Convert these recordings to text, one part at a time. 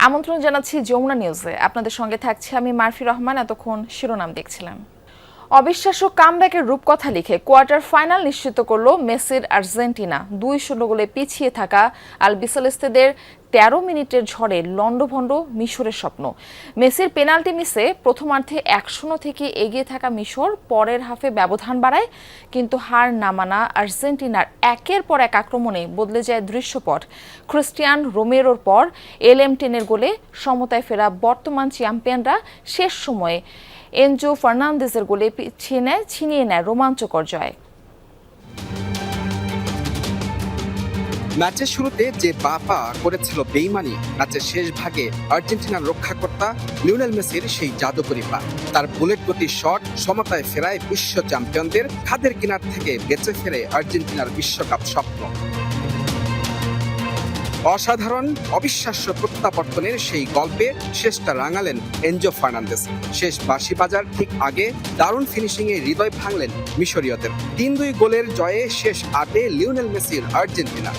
আমন্ত্রণ জানাচ্ছি যমুনা নিউজে। আপনাদের সঙ্গে থাকছি আমি মারফি রহমান। এতক্ষণ শিরোনাম দেখছিলাম। অবিশ্বাস্য কামব্যাকের রূপকথা লিখে কোয়ার্টার ফাইনাল নিশ্চিত করল মেসির আর্জেন্টিনা। 2-0 গোলে পিছিয়ে থাকা আলবিসেলেস্তেদের 13 মিনিটের ঝড়ে লন্ডভন্ড মিশরের স্বপ্ন। মেসির পেনাল্টি মিসে প্রথমার্ধে 1-0 থেকে এগিয়ে থাকা মিশর পরের হাফে ব্যবধান বাড়ায়, কিন্তু হার না মানা আর্জেন্টিনার একের পর এক আক্রমণে বদলে যায় দৃশ্যপট। ক্রিস্টিয়ান রোমেরোর পর এলএম10-এর গোলে সমতায় ফেরা বর্তমান চ্যাম্পিয়নরা শেষ সময়ে এনজো ফার্নান্দেজের গোলে ছিনিয়ে নেয় রোমাঞ্চকর জয়। ম্যাচের শুরুতে যে বাপা করেছিল বেইমানি, ম্যাচের শেষ ভাগে আর্জেন্টিনার রক্ষাকর্তা লিওনেল মেসির সেই জাদুকরি পা, তার বুলেট গতির শট সমতায় ফেরায় বিশ্ব চ্যাম্পিয়নদের খাদের কিনার থেকে বেঁচে ফেরে আর্জেন্টিনার বিশ্বকাপ স্বপ্ন। অসাধারণ অবিশ্বাস্য প্রত্যাবর্তনের সেই গল্পে শেষটা রাঙালেন এনজো ফার্নান্দেজ। শেষ বাঁশি বাজার ঠিক আগে দারুণ ফিনিশিংয়ে হৃদয় ভাঙলেন মিশরীয়দের। 3-2 গোলের জয়ে শেষ 8-এ লিওনেল মেসির আর্জেন্টিনা।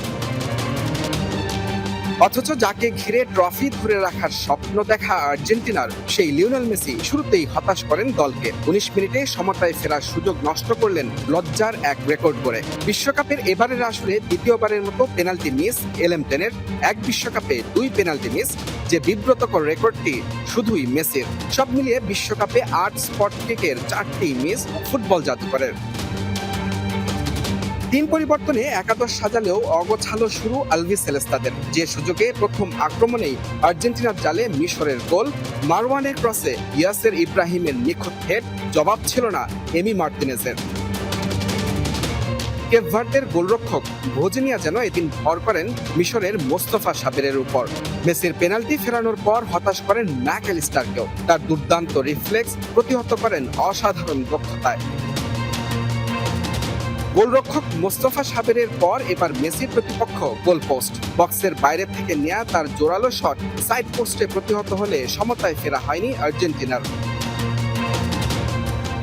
অথচ যাকে ঘিরে ট্রফি ধরে রাখার স্বপ্ন দেখা আর্জেন্টিনার সেই লিওনেল মেসি শুরুতেই হতাশ করেন দলকে। 19 মিনিটে সমতায় ফেরার সুযোগ নষ্ট করলেন লজ্জার এক রেকর্ড করে। বিশ্বকাপের এবারের আসরে দ্বিতীয়বারের মতো পেনাল্টি মিস এলএম10-এর, এক বিশ্বকাপে 2 পেনাল্টি মিস, যে বিব্রতকর রেকর্ডটি শুধুই মেসির। সব মিলিয়ে বিশ্বকাপে 8 স্পট কিকের 4টি মিস ফুটবল জাদুকরের। 3 পরিবর্তনে একাদশ সাজালেও অগোছালো শুরু আলবিসেলেস্তাদের। যে সুযোগে প্রথম আক্রমণেই আর্জেন্টিনার জালে মিশরের গোল, মারওয়ানের ক্রসে ইয়াসের ইব্রাহিমের নিখুঁত হেড, জবাব ছিল না এমি মার্তিনেজের। কেপ ভার্দের গোলরক্ষক ভোজিনিয়া যেন এদিন ভর করেন মিশরের মোস্তফা সাবিরের উপর। মেসির পেনাল্টি ফেরানোর পর হতাশ করেন ম্যাকঅ্যালিস্টারকেও। তার দুর্দান্ত রিফ্লেক্স প্রতিহত করেন অসাধারণ দক্ষতায়। গোলরক্ষক মোস্তফা সাবিরের পর এবার মেসির প্রতিপক্ষ গোলপোস্ট। বক্সের বাইরে থেকে নেয়া তার জোরালো শট সাইড পোস্টে প্রতিহত হলে সমতায় ফেরা হয়নি আর্জেন্টিনার।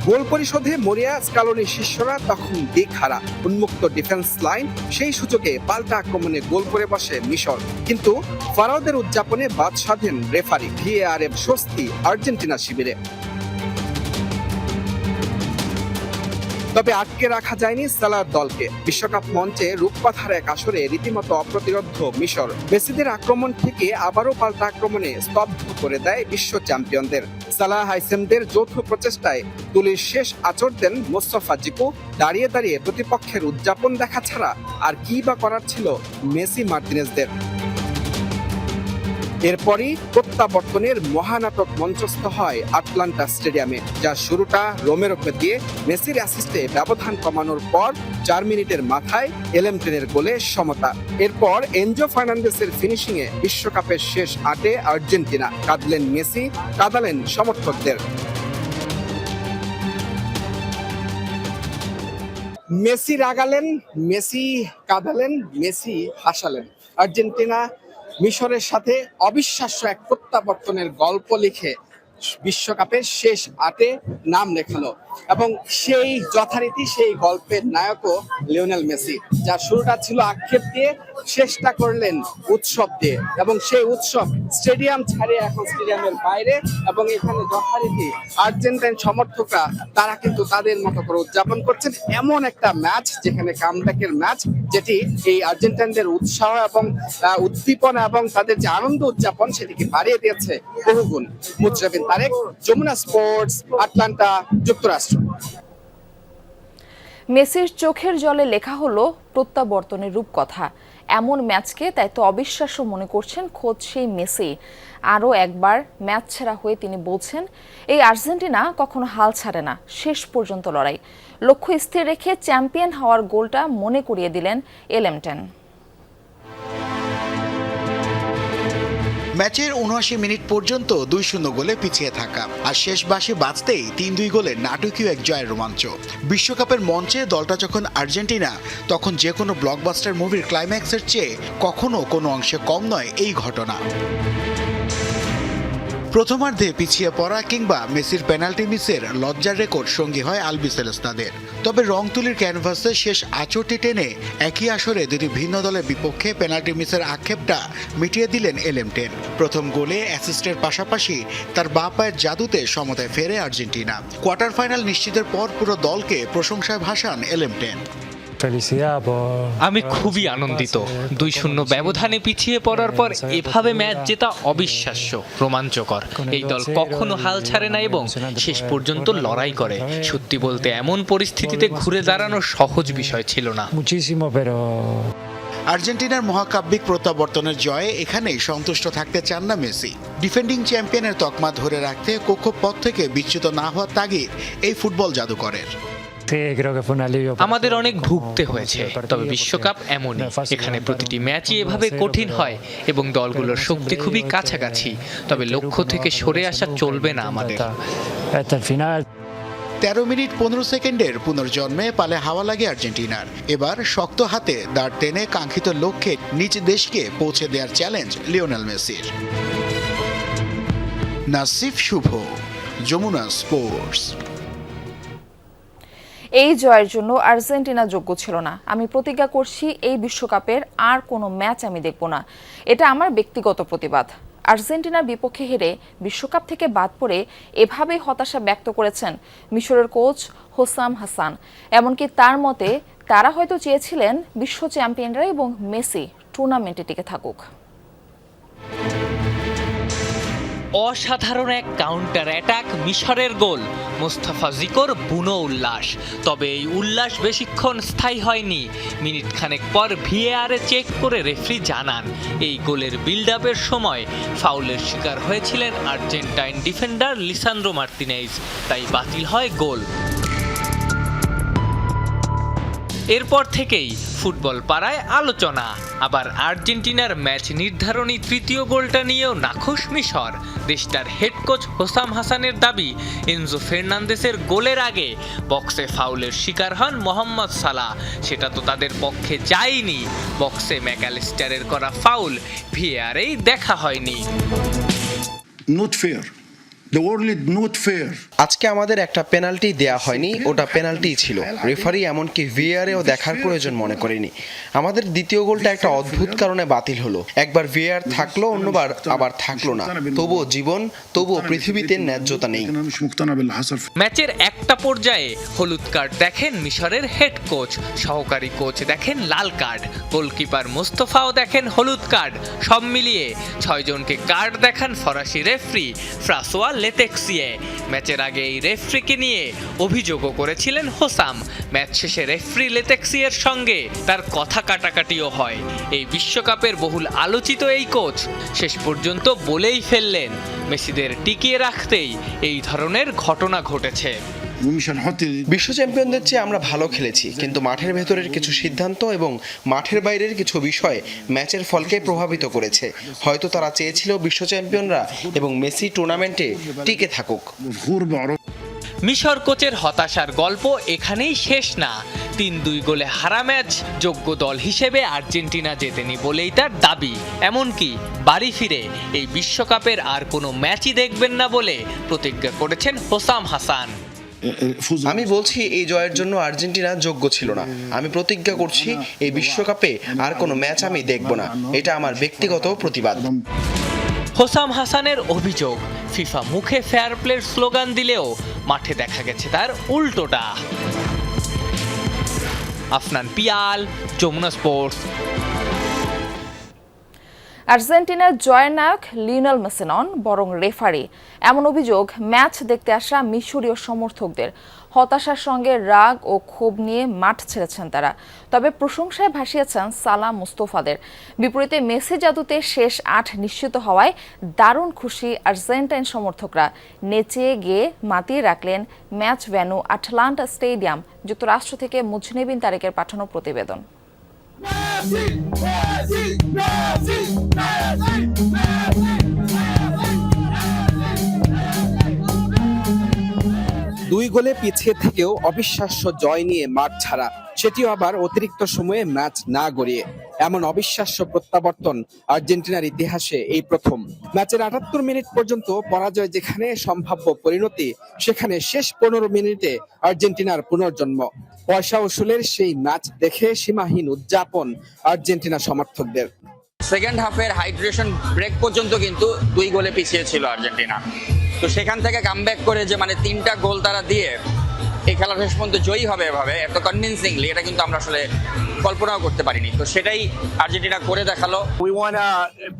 গোল পরিশোধে মরিয়া স্কালোনির শিষ্যরা তখন দিকহারা। উন্মুক্ত ডিফেন্স লাইন, সেই সুযোগে পাল্টা আক্রমণে গোল করে বসে মিশর, কিন্তু ফারাওদের উদযাপনে বাদ সাধেন রেফারি। ভিএআর-এর স্বস্তি আর্জেন্টিনা শিবিরে। তবে আটকে রাখা যায়নি সালার দলকে। বিশ্বকাপ মঞ্চে রূপকথার এক আসরে রীতিমতো অপ্রতিরোধ্য মিশর মেসিদের আক্রমণ থেকে আবারও পাল্টা আক্রমণে স্তব্ধ করে দেয় বিশ্ব চ্যাম্পিয়নদের। সালাহ হাইসেমদের যৌথ প্রচেষ্টায় তুলির শেষ আঁচড় দেন মোস্তফা জিকু। দাঁড়িয়ে দাঁড়িয়ে প্রতিপক্ষের উদযাপন দেখা ছাড়া আর কি বা করার ছিল মেসি মার্তিনেজদের। এরপরই প্রত্যাবর্তনের মহানাটক মঞ্চস্থ হয় আটলান্টা স্টেডিয়ামে, যার শুরুটা রোমেরোকে দিয়ে মেসির অ্যাসিস্টে ব্যবধান কমানোর পর 4 মিনিটের মাথায় এলএম10-এর গোলে সমতা। এরপর এনজো ফার্নান্দেসের ফিনিশিংয়ে বিশ্বকাপের শেষ 8-এ আর্জেন্টিনা। কাঁদলেন মেসি, কাঁদালেন সমর্থকদের। মেসি রাগালেন, মেসি কাঁদালেন, মেসি হাসালেন। আর্জেন্টিনা মিশরের সাথে অবিশ্বাস্য এক প্রত্যাবর্তনের গল্প লিখে বিশ্বকাপের শেষ 8-এ নাম লেখালো, এবং সেই যথারীতি সেই গল্পের নায়কও লিওনেল মেসি। যার শুরুটা ছিল আক্ষেপ দিয়ে, শেষটা করলেন উৎসব দিয়ে, এবং সেই উৎসব স্টেডিয়াম ছাড়িয়ে এখন স্টেডিয়ামের বাইরে, এবং এখানে যথারীতি আর্জেন্টাইন সমর্থকরা তারা কিন্তু তাদের মতো করে উদযাপন করছেন। এমন একটা ম্যাচ যেখানে কামব্যাকের ম্যাচ, যেটি এই আর্জেন্টাইনদের উৎসাহ এবং উদ্দীপনা এবং তাদের যে আনন্দ উদযাপন সেটিকে বাড়িয়ে দিয়েছে বহুগুণ। মুজরাবিন তারেক, যমুনা স্পোর্টস, আটলান্টা, যুক্তরাষ্ট্র। মেসির চোখের জলে লেখা হলো প্রত্যাবর্তনের রূপকথা। এমন ম্যাচকে তাই তো অবিশ্বাস্য মনে করছেন খোদ সেই মেসি। আরও একবার ম্যাচ ছাড়া হয়ে তিনি বলছেন, এই আর্জেন্টিনা কখনো হাল ছাড়ে না, শেষ পর্যন্ত লড়াই। লক্ষ্য স্থির রেখে চ্যাম্পিয়ন হওয়ার গোলটা মনে করিয়ে দিলেন এলএম10। ম্যাচের ৭৯ মিনিট পর্যন্ত ২-০ গোলে পিছিয়ে থাকা, আর শেষ বাঁশি বাজতেই ৩-২ গোলে নাটকীয় এক জয়ের রোমাঞ্চ। বিশ্বকাপের মঞ্চে দলটা যখন আর্জেন্টিনা, তখন যে কোনো ব্লকবাস্টার মুভির ক্লাইম্যাক্সের চেয়ে কখনো কোনো অংশে কম নয় এই ঘটনা। প্রথমার্ধে পিছিয়ে পড়া কিংবা মেসির পেনাল্টি মিসের লজ্জার রেকর্ড সঙ্গী হয় আলবিসেলেস্তাদের। তবে রং তুলির ক্যানভাসে শেষ আঁচড়টি টেনে একই আসরে দুটি ভিন্ন দলের বিপক্ষে পেনাল্টি মিসের আক্ষেপটা মিটিয়ে দিলেন এলেমটেন। প্রথম গোলে অ্যাসিস্টের পাশাপাশি তার বাঁ পায়ের জাদুতে সমতায় ফেরে আর্জেন্টিনা। কোয়ার্টার ফাইনাল নিশ্চিতের পর পুরো দলকে প্রশংসায় ভাসান এলেমটেন। আমি খুবই আনন্দিত। 2-0 ব্যবধানে পিছিয়ে পড়ার পর এভাবে ম্যাচ জেতা অবিশ্বাস্য, রোমাঞ্চকর। এই দল কখনো হাল ছাড়ে না এবং শেষ পর্যন্ত লড়াই করে। সত্যি বলতে এমন পরিস্থিতিতে ঘুরে দাঁড়ানো সহজ বিষয় ছিল না। আর্জেন্টিনার মহাকাব্যিক প্রত্যাবর্তনের জয়ে এখানেই সন্তুষ্ট থাকতে চান না মেসি। ডিফেন্ডিং চ্যাম্পিয়নের তকমা ধরে রাখতে কক্ষপথ থেকে বিচ্যুত না হওয়ার তাগিদ এই ফুটবল জাদুকরের। আমাদের অনেক ভুগতে হয়েছে, তবে বিশ্বকাপ এমনই। এখানে প্রতিটি ম্যাচই এভাবে কঠিন হয় এবং দলগুলোর শক্তি খুবই কাছাকাছি। তবে লক্ষ্য থেকে সরে আসা চলবে না আমাদের। 13 মিনিট 15 সেকেন্ডের পুনর্জন্মে পালে হাওয়া লাগে আর্জেন্টিনার। এবার শক্ত হাতে দাঁড় টেনে কাঙ্ক্ষিত লক্ষ্যে নিজ দেশকে পৌঁছে দেওয়ার চ্যালেঞ্জ লিওনেল মেসির। নাসিফ শুভ, যমুনা স্পোর্টস। এই জয়ের জন্য আর্জেন্টিনা যোগ্য ছিল না। আমি প্রতিজ্ঞা করছি এই বিশ্বকাপের আর কোনো ম্যাচ আমি দেখব না। এটা আমার ব্যক্তিগত প্রতিবাদ। আর্জেন্টিনার বিপক্ষে হেরে বিশ্বকাপ থেকে বাদ পড়ে এভাবেই হতাশা ব্যক্ত করেছেন মিশরের কোচ হোসাম হাসান। এমনকি তার মতে তারা হয়তো চেয়েছিলেন বিশ্ব চ্যাম্পিয়নরা এবং মেসি টুর্নামেন্টে টিকে থাকুক। অসাধারণ এক কাউন্টার অ্যাটাক, মিশরের গোল, মোস্তাফা জিকোর বুনো উল্লাস। তবে এই উল্লাস বেশিক্ষণ স্থায়ী হয়নি। মিনিট খানেক পর ভিএআরে চেক করে রেফারি জানান এই গোলের বিল্ড আপের সময় ফাউলের শিকার হয়েছিলেন আর্জেন্টাইন ডিফেন্ডার লিসান্দ্রো মার্তিনেজ, তাই বাতিল হয় গোল। এরপর থেকেই ফুটবল পাড়ায় আলোচনা। আবার আর্জেন্টিনার ম্যাচ নির্ধারণী তৃতীয় গোলটা নিয়েও নাখোশ মিশর। দেশটার হেড কোচ হোসাম হাসানের দাবি, এনজো ফার্নান্দেসের গোলের আগে বক্সে ফাউলের শিকার হন মোহাম্মদ সালাহ। সেটা তো তাদের পক্ষে যায়নি। বক্সে ম্যাকঅ্যালিস্টারের করা ফাউল ভিএআরেই দেখা হয়নি। Not fair. The world not fair. আজকে আমাদের একটা পেনাল্টি দেয়া হয়নি, ওটা পেনাল্টি ছিল। রেফারি এমনকি ভিএআরেও দেখার প্রয়োজন মনে করেনি। আমাদের দ্বিতীয় গোলটা একটা অদ্ভুত কারণে বাতিল হলো। একবার ভিএআর থাকলো, অন্যবার আবার থাকলো না। তবুও জীবন, তবুও পৃথিবীতে ন্যায্যতা নেই। ম্যাচের একটা পর্যায়ে হলুদ কার্ড দেখেন মিশরের হেড কোচ, সহকারী কোচ দেখেন লাল কার্ড, গোলকিপার মোস্তফাও দেখেন হলুদ কার্ড। সব মিলিয়ে 6 জনকে কার্ড দেখান ফরাসি রেফারি ফ্রাসোয়া লেতেক্সিয়ে। ম্যাচের আগে এই রেফারিকে নিয়ে অভিযোগও করেছিলেন হোসাম। ম্যাচ শেষে রেফারি লেতেক্সিয়ের সঙ্গে তার কথা কাটাকাটিও হয়। এই বিশ্বকাপের বহুল আলোচিত এই কোচ শেষ পর্যন্ত বলেই ফেললেন মেসিদের টিকিয়ে রাখতেই এই ধরনের ঘটনা ঘটেছে। বিশ্ব চ্যাম্পিয়নদের চেয়ে আমরা ভালো খেলেছি, কিন্তু মাঠের ভেতরের কিছু সিদ্ধান্ত এবং মাঠের বাইরের কিছু বিষয় ম্যাচের ফলকে প্রভাবিত করেছে। হয়তো তারা চেয়েছিল বিশ্ব চ্যাম্পিয়নরা এবং মেসি টুর্নামেন্টে টিকে থাকুক। মিশর কোচের হতাশার গল্প এখানেই শেষ না। 3-2 গোলে হারা ম্যাচ যোগ্য দল হিসেবে আর্জেন্টিনা জেতেনি বলেই তার দাবি। এমনকি বাড়ি ফিরে এই বিশ্বকাপের আর কোনো ম্যাচই দেখবেন না বলে প্রতিজ্ঞা করেছেন হোসাম হাসান। আমি বলছি এই জয়ের জন্য আর্জেন্টিনা যোগ্য ছিল না। আমি প্রতিজ্ঞা করছি এই বিশ্বকাপে আর কোনো ম্যাচ আমি দেখব না। এটা আমার ব্যক্তিগত প্রতিবাদ। হোসাম হাসানের অভিযোগ, ফিফা মুখে ফেয়ার প্লের স্লোগান দিলেও মাঠে দেখা গেছে তার উল্টোটা। আফনান পিয়াল, যমুনা স্পোর্টস। আর্জেন্টিনার জয়ের নায়ক লিওনেল মেসি নন, বরং রেফারি, এমন অভিযোগ ম্যাচ দেখতে আসা মিশরীয় সমর্থকদের। হতাশার সঙ্গে রাগ ও ক্ষোভ নিয়ে মাঠ ছেড়েছেন তারা। তবে প্রশংসায় ভাসিয়েছেন সালাহ মুস্তফাদের। বিপরীতে মেসি জাদুতে শেষ 8 নিশ্চিত হওয়ায় দারুণ খুশি আর্জেন্টাইন সমর্থকরা। নেচে গিয়ে মাতিয়ে রাখলেন ম্যাচ ভেন্যু আটলান্টা স্টেডিয়াম। যুক্তরাষ্ট্র থেকে মুজনিবিন তারেকের পাঠানো প্রতিবেদন। দুই গোলে পিছিয়ে থেকেও অবিশ্বাস্য জয় নিয়ে মাঠ ছাড়া সেটিও আবার অতিরিক্ত সময়ে ম্যাচ না গড়িয়ে। এমন অবিশ্বাস্য প্রত্যাবর্তন আর্জেন্টিনার ইতিহাসে এই প্রথম। ম্যাচের ৭৮ মিনিট পর্যন্ত পরাজয় যেখানে সম্ভাব্য পরিণতি, সেখানে শেষ ১৫ মিনিটে আর্জেন্টিনার পুনর্জন্ম। পয়সা উসুলের সেই ম্যাচ দেখে সীমাহীন উদযাপন আর্জেন্টিনা সমর্থকদের। সেকেন্ড হাফের হাইড্রেশন ব্রেক পর্যন্ত কিন্তু 2 গোলে পিছিয়ে ছিল আর্জেন্টিনা। তো সেখান থেকে কামব্যাক করে যে 3টা গোল তারা দিয়ে এই খেলা শেষ পর্যন্ত জয়ী হবে এভাবে এত কনভিনসিংলি, এটা কিন্তু আমরা আসলে কল্পনাও করতে পারিনি। তো সেটাই আর্জেন্টিনা করে দেখালো। We wanna,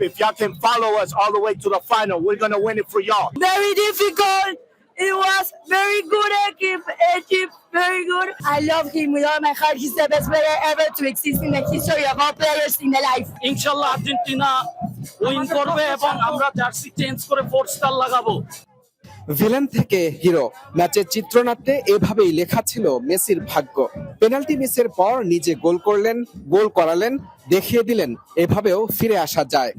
if y'all can follow us all the way to the final, we're gonna win it for y'all. Very difficult. It was very good Egypt, very good. I love him with all my heart. He's the best player ever to exist in the history of all players in the life. ইনশাআল্লাহ Argentina win করবে এবং আমরা jersey change করে 4 star লাগাবো। Villain থেকে hero, ম্যাচের চিত্রনাট্যে এভাবেই লেখা ছিল মেসির ভাগ্য। পেনাল্টি মিসের পর নিজে গোল করলেন, গোল করালেন, দেখিয়ে দিলেন এভাবেও ফিরে আসা যায়।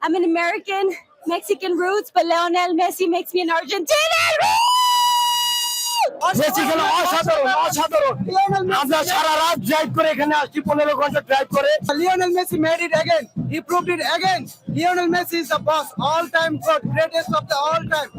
I'm an American, Mexican roots, but Lionel Messi makes me an Argentinian. Messi খেলা অসাধারণ, অসাধারণ। আমরা সারা রাত ড্রাইভ করে এখানে আসছি, 15 ঘন্টা ড্রাইভ করে। Lionel Messi made it again. He proved it again. Lionel Messi is the boss, all-time God, greatest of the all-time.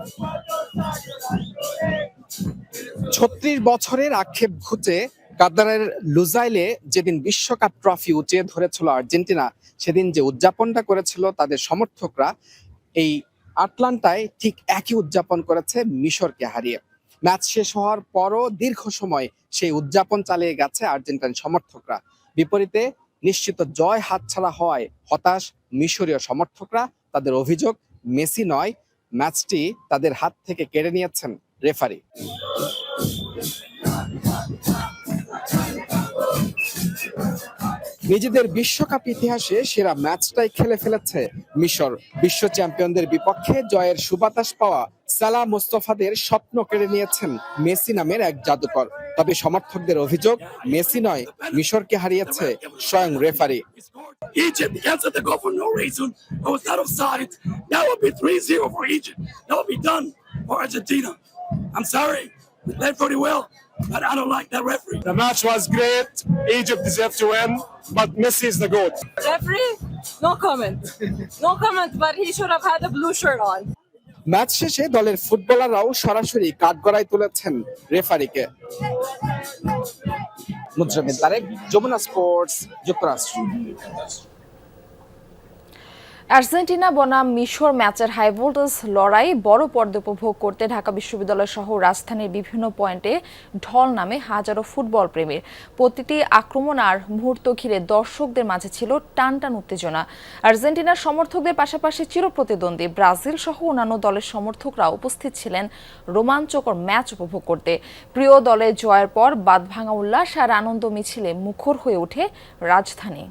৩৬ বছরের আক্ষেপ ঘুচে কাতারের লুজাইলে যেদিন বিশ্বকাপ ট্রফি উঁচিয়ে ধরেছিল আর্জেন্টিনা, সেদিন যে উদযাপনটা করেছিল তাদের সমর্থকরা, এই আটলান্টায় ঠিক একই উদযাপন করেছে মিশরকে হারিয়ে। ম্যাচ শেষ হওয়ার পরও দীর্ঘ সময় সেই উদযাপন চালিয়ে গেছে আর্জেন্টাইন সমর্থকরা। বিপরীতে নিশ্চিত জয় হাতছাড়া হওয়ায় হতাশ মিশরীয় সমর্থকরা। তাদের অভিযোগ, মেসি নয়, ম্যাচটি তাদের হাত থেকে কেড়ে নিয়েছেন রেফারি। নিজেদের বিশ্বকাপ ইতিহাসে সেরা ম্যাচটাই খেলে ফেলেছে মিশর। বিশ্ব চ্যাম্পিয়নদের বিপক্ষে জয়ের সুবাতাস পাওয়া সালাহ মোস্তফাদের স্বপ্ন কেড়ে নিয়েছেন মেসি নামের এক জাদুকর। তবে সমর্থকদের অভিযোগ, মেসি নয়, মিশরকে হারিয়েছে স্বয়ং referee. Egypt answered the goal for no reason. It was not offside. That would be 3-0 for Egypt. That would be done for Argentina. I'm sorry. We played pretty well, but I don't like that referee. The match was great. Egypt deserved to win, but Messi is the GOAT. Referee? No comment. No comment, but he should have had a blue shirt on. Match শেষে দলের ফুটবলাররাও সরাসরি কাঠগড়ায় তুলেছেন রেফারিকে। মুজরামিন Tarique, Jamuna sports, যুক্তরাষ্ট্র। Argentina বনাম মিশর ম্যাচের হাই ভোল্টেজ লড়াই বড় পর্দা উপভোগ করতে ঢাকা বিশ্ববিদ্যালয় সহ রাজধানীর বিভিন্ন পয়েন্টে ঢল নামে হাজারো ফুটবল প্রেমীর। প্রতিটি আক্রমণ আর মুহূর্ত ঘিরে দর্শকদের মাঝে ছিল টানটান উত্তেজনা। আর্জেন্টিনার সমর্থকদের পাশাপাশি চিরপ্রতিদ্বন্দ্বী ব্রাজিল সহ অন্যান্য দলের সমর্থকরা উপস্থিত ছিলেন রোমাঞ্চকর ম্যাচ উপভোগ করতে। প্রিয় দলের জয়ের পর বাঁধভাঙা উল্লাস আর আনন্দ মিছিলে মুখর হয়ে ওঠে রাজধানী।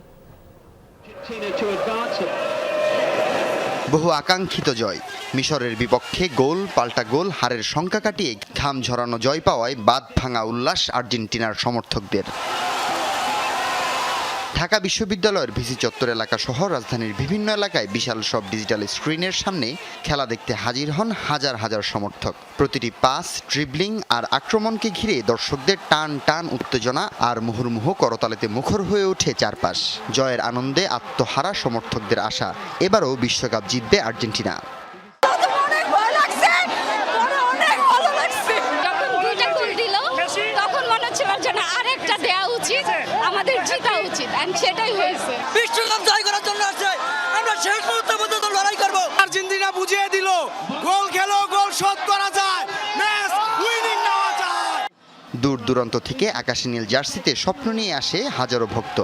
বহু আকাঙ্ক্ষিত জয়, মিশরের বিপক্ষে গোল পাল্টা গোল হারের শঙ্কা কাটিয়ে ঘাম ঝরানো জয় পাওয়ায় বাঁধ ভাঙা উল্লাস আর্জেন্টিনার সমর্থকদের। ঢাকা বিশ্ববিদ্যালয়ের ভিসি চত্বর এলাকা সহ রাজধানীর বিভিন্ন এলাকায় বিশাল সব ডিজিটাল স্ক্রিনের সামনে খেলা দেখতে হাজির হন হাজার হাজার সমর্থক। প্রতিটি পাস, ড্রিবলিং আর আক্রমণকে ঘিরে দর্শকদের টান টান উত্তেজনা আর মুহুর্মুহু করতালিতে মুখর হয়ে ওঠে চারপাশ। জয়ের আনন্দে আত্মহারা সমর্থকদের আশা, এবারও বিশ্বকাপ জিতবে আর্জেন্টিনা। আমাদের জেতা উচিত, এন্ড সেটাই হয়েছে। বিশ্বকাপ জয় করার জন্য আসছে, আমরা শেষ মুহূর্ত পর্যন্ত লড়াই করব। আর্জেন্টিনা বুঝিয়ে দিল, গোল খেলো, গোল শোধ করা যায়, ম্যাচ উইনিং নেওয়া যায়। দূর দূরান্ত থেকে আকাশী নীল জার্সিতে স্বপ্ন নিয়ে আসে হাজারো ভক্ত।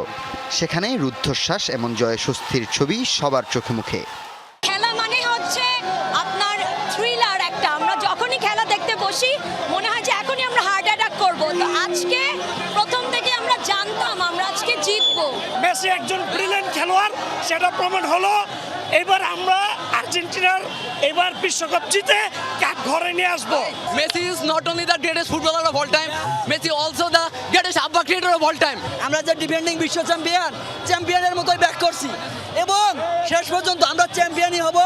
সেখানে রুদ্ধশ্বাস এমন জয় স্বস্তির ছবি সবার চোখে মুখে। খেলা মানে হচ্ছে আপনার থ্রিলার একটা। আমরা যখনই খেলা দেখতে বসি মনে হয় যে এখনই আমরা হার্ট অ্যাটাক করব। তো আজকে প্রথম থেকে আমরা জানতাম আমরা আজকে জিতবো। মেসি একজন ব্রিলিয়েন্ট খেলোয়াড়, সেটা প্রমাণ হলো। এবার আমরা আর্জেন্টিনার এবার বিশ্বকাপ জিতে কাপ ঘরে নিয়ে আসবো। Messi is not only the greatest footballer of all time, Messi also the greatest ABBA creator of all time. আমরা যে ডিফেন্ডিং বিশ্ব চ্যাম্পিয়নের মতোই ব্যাক করছি এবং শেষ পর্যন্ত আমরা চ্যাম্পিয়নই হব।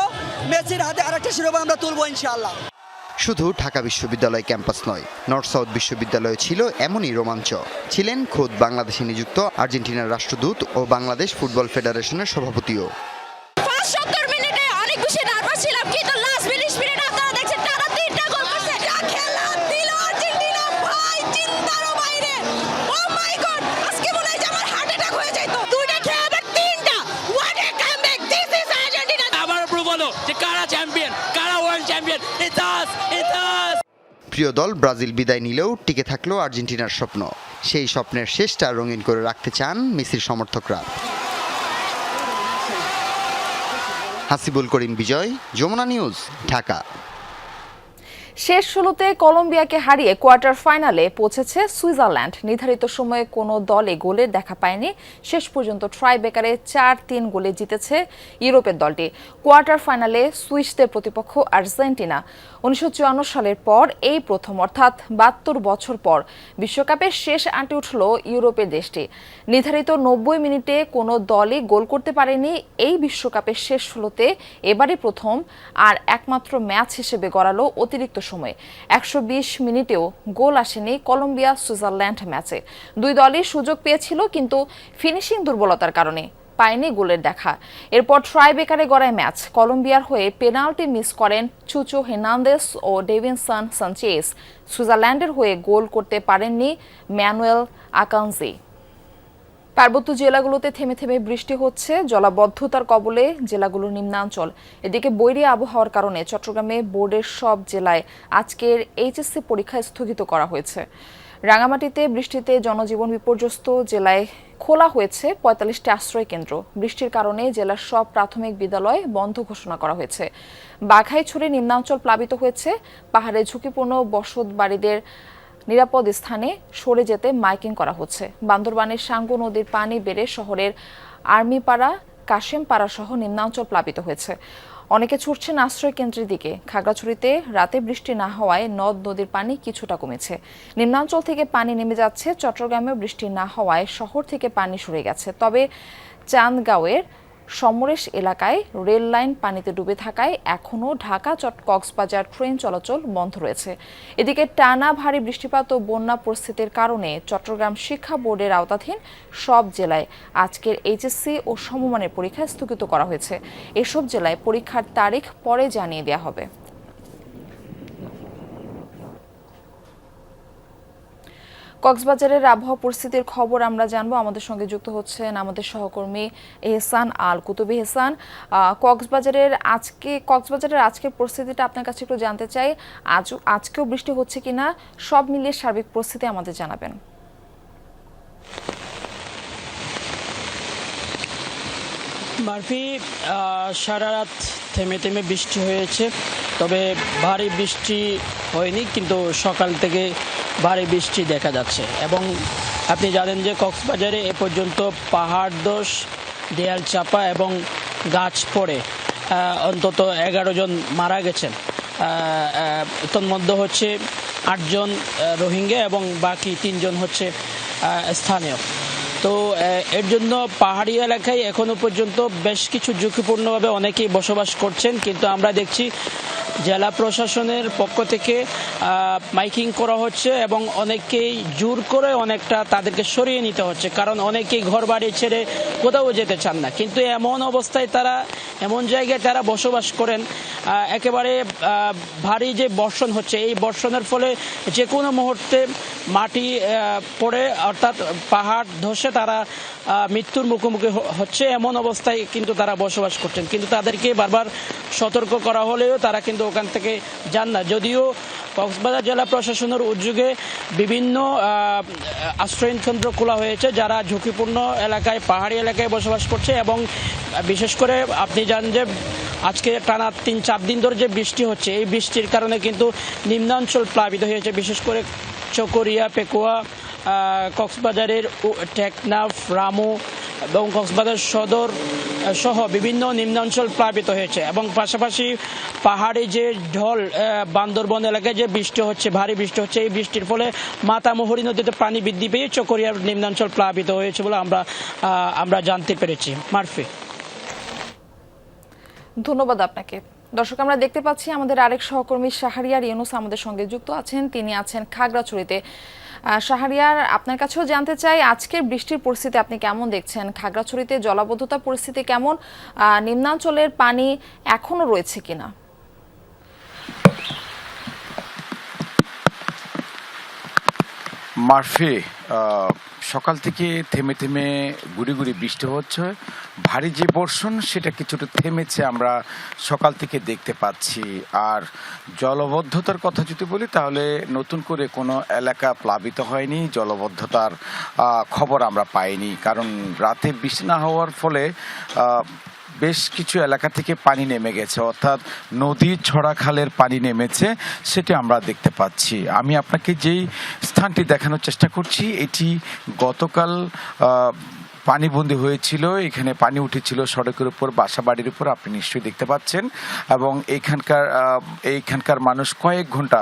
মেসির হাতে আরেকটা শিরোপা আমরা তুলবো ইনশাআল্লাহ। শুধু ঢাকা বিশ্ববিদ্যালয় ক্যাম্পাস নয়, নর্থ সাউথ বিশ্ববিদ্যালয়ে ছিল এমনই রোমাঞ্চ। ছিলেন খোদ বাংলাদেশে নিযুক্ত আর্জেন্টিনার রাষ্ট্রদূত ও বাংলাদেশ ফুটবল ফেডারেশনের সভাপতিও। 70 মিনিটে অনেক বেশি নার্ভাস ছিলাম, কিন্তু লাস্ট 20 মিনিটে আপনারা দেখছেন টানা 3টা গোল করছে। যা খেলা দিল আর্জেন্টিনা, ভাই চিন্তার বাইরে। ও মাই গড, আজকে মনে হয় যে আমার হার্ট অ্যাটাক হয়ে যাইতো। 2টা খেলা আবার 3টা, what a comeback, this is Argentina. আবার বলো যে কারা চ্যাম্পিয়ন, কারা ওয়ার্ল্ড চ্যাম্পিয়ন। ইটস আস। প্রিয় দল ব্রাজিল বিদায় নিলেও টিকে থাকলো আর্জেন্টিনার স্বপ্ন। সেই স্বপ্নের শেষটা রঙিন করে রাখতে চান মেসির সমর্থকরা। হাসিবুল করিম বিজয়, যমুনা নিউজ, ঢাকা। শেষ 16তে কলম্বিয়াকে হারিয়ে কোয়ার্টার ফাইনালে পৌঁছেছে সুইজারল্যান্ড। নির্ধারিত সময়ে কোনো দলে গোলের দেখা পায়নি। শেষ পর্যন্ত ট্রাই বেকারে 4-3 গোলে জিতেছে ইউরোপের দলটি। কোয়ার্টার ফাইনালে সুইসদের প্রতিপক্ষ আর্জেন্টিনা। 1954 সালের পর এই প্রথম, অর্থাৎ 72 বছর পর বিশ্বকাপের শেষ আঁটে উঠল ইউরোপের দেশটি। নির্ধারিত 90 মিনিটে কোনো দলই গোল করতে পারেনি এই বিশ্বকাপের শেষ 16তে এবারই প্রথম আর একমাত্র ম্যাচ হিসেবে গড়ালো অতিরিক্ত সময়ে। 120 মিনিটেও গোল আসেনি কলম্বিয়া সুইজারল্যান্ড ম্যাচে। দুই দলই সুযোগ পেয়েছিল, কিন্তু ফিনিশিং দুর্বলতার কারণে পায়নি গোলের দেখা। এরপর ট্রাই বেকারে গড়ায় ম্যাচ। কলম্বিয়ার হয়ে পেনাল্টি মিস করেন চুচো হের্নান্দেস ও ডেভিনসন সানচেজ। সুইজারল্যান্ডের হয়ে গোল করতে পারেননি ম্যানুয়েল আকানজি। পার্বত্য জেলাগুলোতে থেমে থেমে বৃষ্টি হচ্ছে। জলাবদ্ধতার কবলে জেলাগুলোর নিম্নাঞ্চল। এদিকে বৈরী আবহাওয়ার কারণে চট্টগ্রামে বোর্ডের সব জেলায় আজকের এইচএসসি পরীক্ষা স্থগিত করা হয়েছে। রাঙামাটিতে বৃষ্টিতে জনজীবন বিপর্যস্ত। জেলায় খোলা হয়েছে 45টি আশ্রয় কেন্দ্র। বৃষ্টির কারণে জেলার সব প্রাথমিক বিদ্যালয় বন্ধ ঘোষণা করা হয়েছে। বাঘাইছড়ি নিম্নাঞ্চল প্লাবিত হয়েছে। পাহাড়ে ঝুঁকিপূর্ণ বসত বাড়িদের নিরাপদ স্থানে সরে যেতে মাইকিং করা হচ্ছে। বান্দরবানের সাঙ্গু নদীর পানি বেড়ে শহরের আর্মিপাড়া, কাশেমপাড়া সহ নিম্নাঞ্চল প্লাবিত হয়েছে। অনেকে ছুটছেন আশ্রয় কেন্দ্রের দিকে। খাগড়াছড়িতে রাতে বৃষ্টি না হওয়ায় নদ নদীর পানি কিছুটা কমেছে। নিম্নাঞ্চল থেকে পানি নেমে যাচ্ছে। চট্টগ্রামেও বৃষ্টি না হওয়ায় শহর থেকে পানি সরে গেছে। তবে চান্দগাঁওয়ের সমরেশ এলাকায় রেল লাইন পানিতে ডুবে থাকায় এখনও ঢাকা কক্সবাজার ট্রেন চলাচল বন্ধ রয়েছে। এদিকে টানা ভারী বৃষ্টিপাত ও বন্যা পরিস্থিতির কারণে চট্টগ্রাম শিক্ষা বোর্ডের আওতাধীন সব জেলায় আজকের এইচএসসি ও সমমানের পরীক্ষা স্থগিত করা হয়েছে। এসব জেলায় পরীক্ষার তারিখ পরে জানিয়ে দেওয়া হবে। কক্সবাজারের আবহাওয়া পরিস্থিতির খবর আমরা জানবো। আমাদের সঙ্গে যুক্ত হচ্ছেন আমাদের সহকর্মী এহসান আল কুতুবী। এহসান, কক্সবাজারের আজকের পরিস্থিতিটা আপনার কাছে একটু জানতে চাই। আজকেও বৃষ্টি হচ্ছে কিনা, সব মিলিয়ে সার্বিক পরিস্থিতি আমাদের জানাবেন। মারফি, সারা রাত থেমে থেমে বৃষ্টি হয়েছে, তবে ভারী বৃষ্টি হয়নি, কিন্তু সকাল থেকে ভারী বৃষ্টি দেখা যাচ্ছে। এবং আপনি জানেন যে কক্সবাজারে এ পর্যন্ত পাহাড় ধস, দেয়াল চাপা এবং গাছ পড়ে অন্তত 11 জন মারা গেছেন। তন্মধ্যে হচ্ছে 8 জন রোহিঙ্গা এবং বাকি 3 জন হচ্ছে স্থানীয়। তো এর জন্য পাহাড়ি এলাকায় এখনো পর্যন্ত বেশ কিছু ঝুঁকিপূর্ণভাবে অনেকেই বসবাস করছেন, কিন্তু আমরা দেখছি জেলা প্রশাসনের পক্ষ থেকে মাইকিং করা হচ্ছে এবং অনেকেই জোর করে অনেকটা তাদেরকে সরিয়ে নিতে হচ্ছে, কারণ অনেকেই ঘর বাড়ি ছেড়ে কোথাও যেতে চান না। কিন্তু এমন অবস্থায় এমন জায়গায় তারা বসবাস করেন, একেবারে ভারী যে বর্ষণ হচ্ছে, এই বর্ষণের ফলে যে কোনো মুহূর্তে মাটি পড়ে, অর্থাৎ পাহাড় ধসে তারা মৃত্যুর মুখোমুখি হচ্ছে। এমন অবস্থায় কিন্তু তারা বসবাস করছেন, কিন্তু তাদেরকে বারবার সতর্ক করা হলেও তারা কিন্তু ওখান থেকে যান না। যদিও কক্সবাজার জেলা প্রশাসনের উদ্যোগে বিভিন্ন আশ্রয় কেন্দ্র খোলা হয়েছে যারা ঝুঁকিপূর্ণ এলাকায়, পাহাড়ি এলাকায় বসবাস করছে। এবং বিশেষ করে আপনি জানেন যে আজকে টানা 3-4 দিন ধরে যে বৃষ্টি হচ্ছে, এই বৃষ্টির কারণে কিন্তু নিম্নাঞ্চল প্লাবিত হয়েছে। বিশেষ করে চকরিয়া, পেকুয়া, কক্সবাজারের টেকনাফ, রামু এবং কক্সবাজার সদর সহ বিভিন্ন নিম্নাঞ্চল প্লাবিত হয়েছে। এবং পাশাপাশি পাহাড়ি যে ঢল, বান্দরবন এলাকায় যে বৃষ্টি হচ্ছে, ভারী বৃষ্টি হচ্ছে, এই বৃষ্টির ফলে মাতামুহুরী নদীতে পানি বৃদ্ধি পেয়ে চকরিয়ার নিম্নাঞ্চল প্লাবিত হয়েছে বলে আমরা জানতে পেরেছি। মারফি, ধন্যবাদ আপনাকে। দর্শক, আমরা দেখতে পাচ্ছি আমাদের আরেক সহকর্মী শাহরিয়ার ইউনুস আমাদের সঙ্গে যুক্ত আছেন। তিনি আছেন খাগড়াছড়িতে। শাহরিয়ার, আপনার কাছেও জানতে চাই আজকের বৃষ্টির পরিস্থিতি আপনি কেমন দেখছেন? খাগড়াছড়িতে জলাবদ্ধতার পরিস্থিতি কেমন? নিম্নাঞ্চলের পানি এখনো রয়েছে কিনা? মারফি, সকাল থেকে থেমে থেমে গুড়ি গুড়ি বৃষ্টি হচ্ছে। ভারী যে বর্ষণ সেটা কিছুটা থেমেছে, আমরা সকাল থেকে দেখতে পাচ্ছি। আর জলবদ্ধতার কথা যদি বলি তাহলে নতুন করে কোনো এলাকা প্লাবিত হয়নি, জলবদ্ধতার খবর আমরা পাইনি। কারণ রাতে বৃষ্টি না হওয়ার ফলে বেশ কিছু এলাকা থেকে পানি নেমে গেছে, অর্থাৎ নদী ছড়া খালের পানি নেমেছে, সেটা আমরা দেখতে পাচ্ছি। আমি আপনাকে যেই স্থানটি দেখানোর চেষ্টা করছি, এটি গতকাল পানিবন্দী হয়েছিল। এখানে পানি উঠেছিল সড়কের উপর, বাসা বাড়ির উপর, আপনি নিশ্চয়ই দেখতে পাচ্ছেন। এবং এইখানকার মানুষ কয়েক ঘন্টা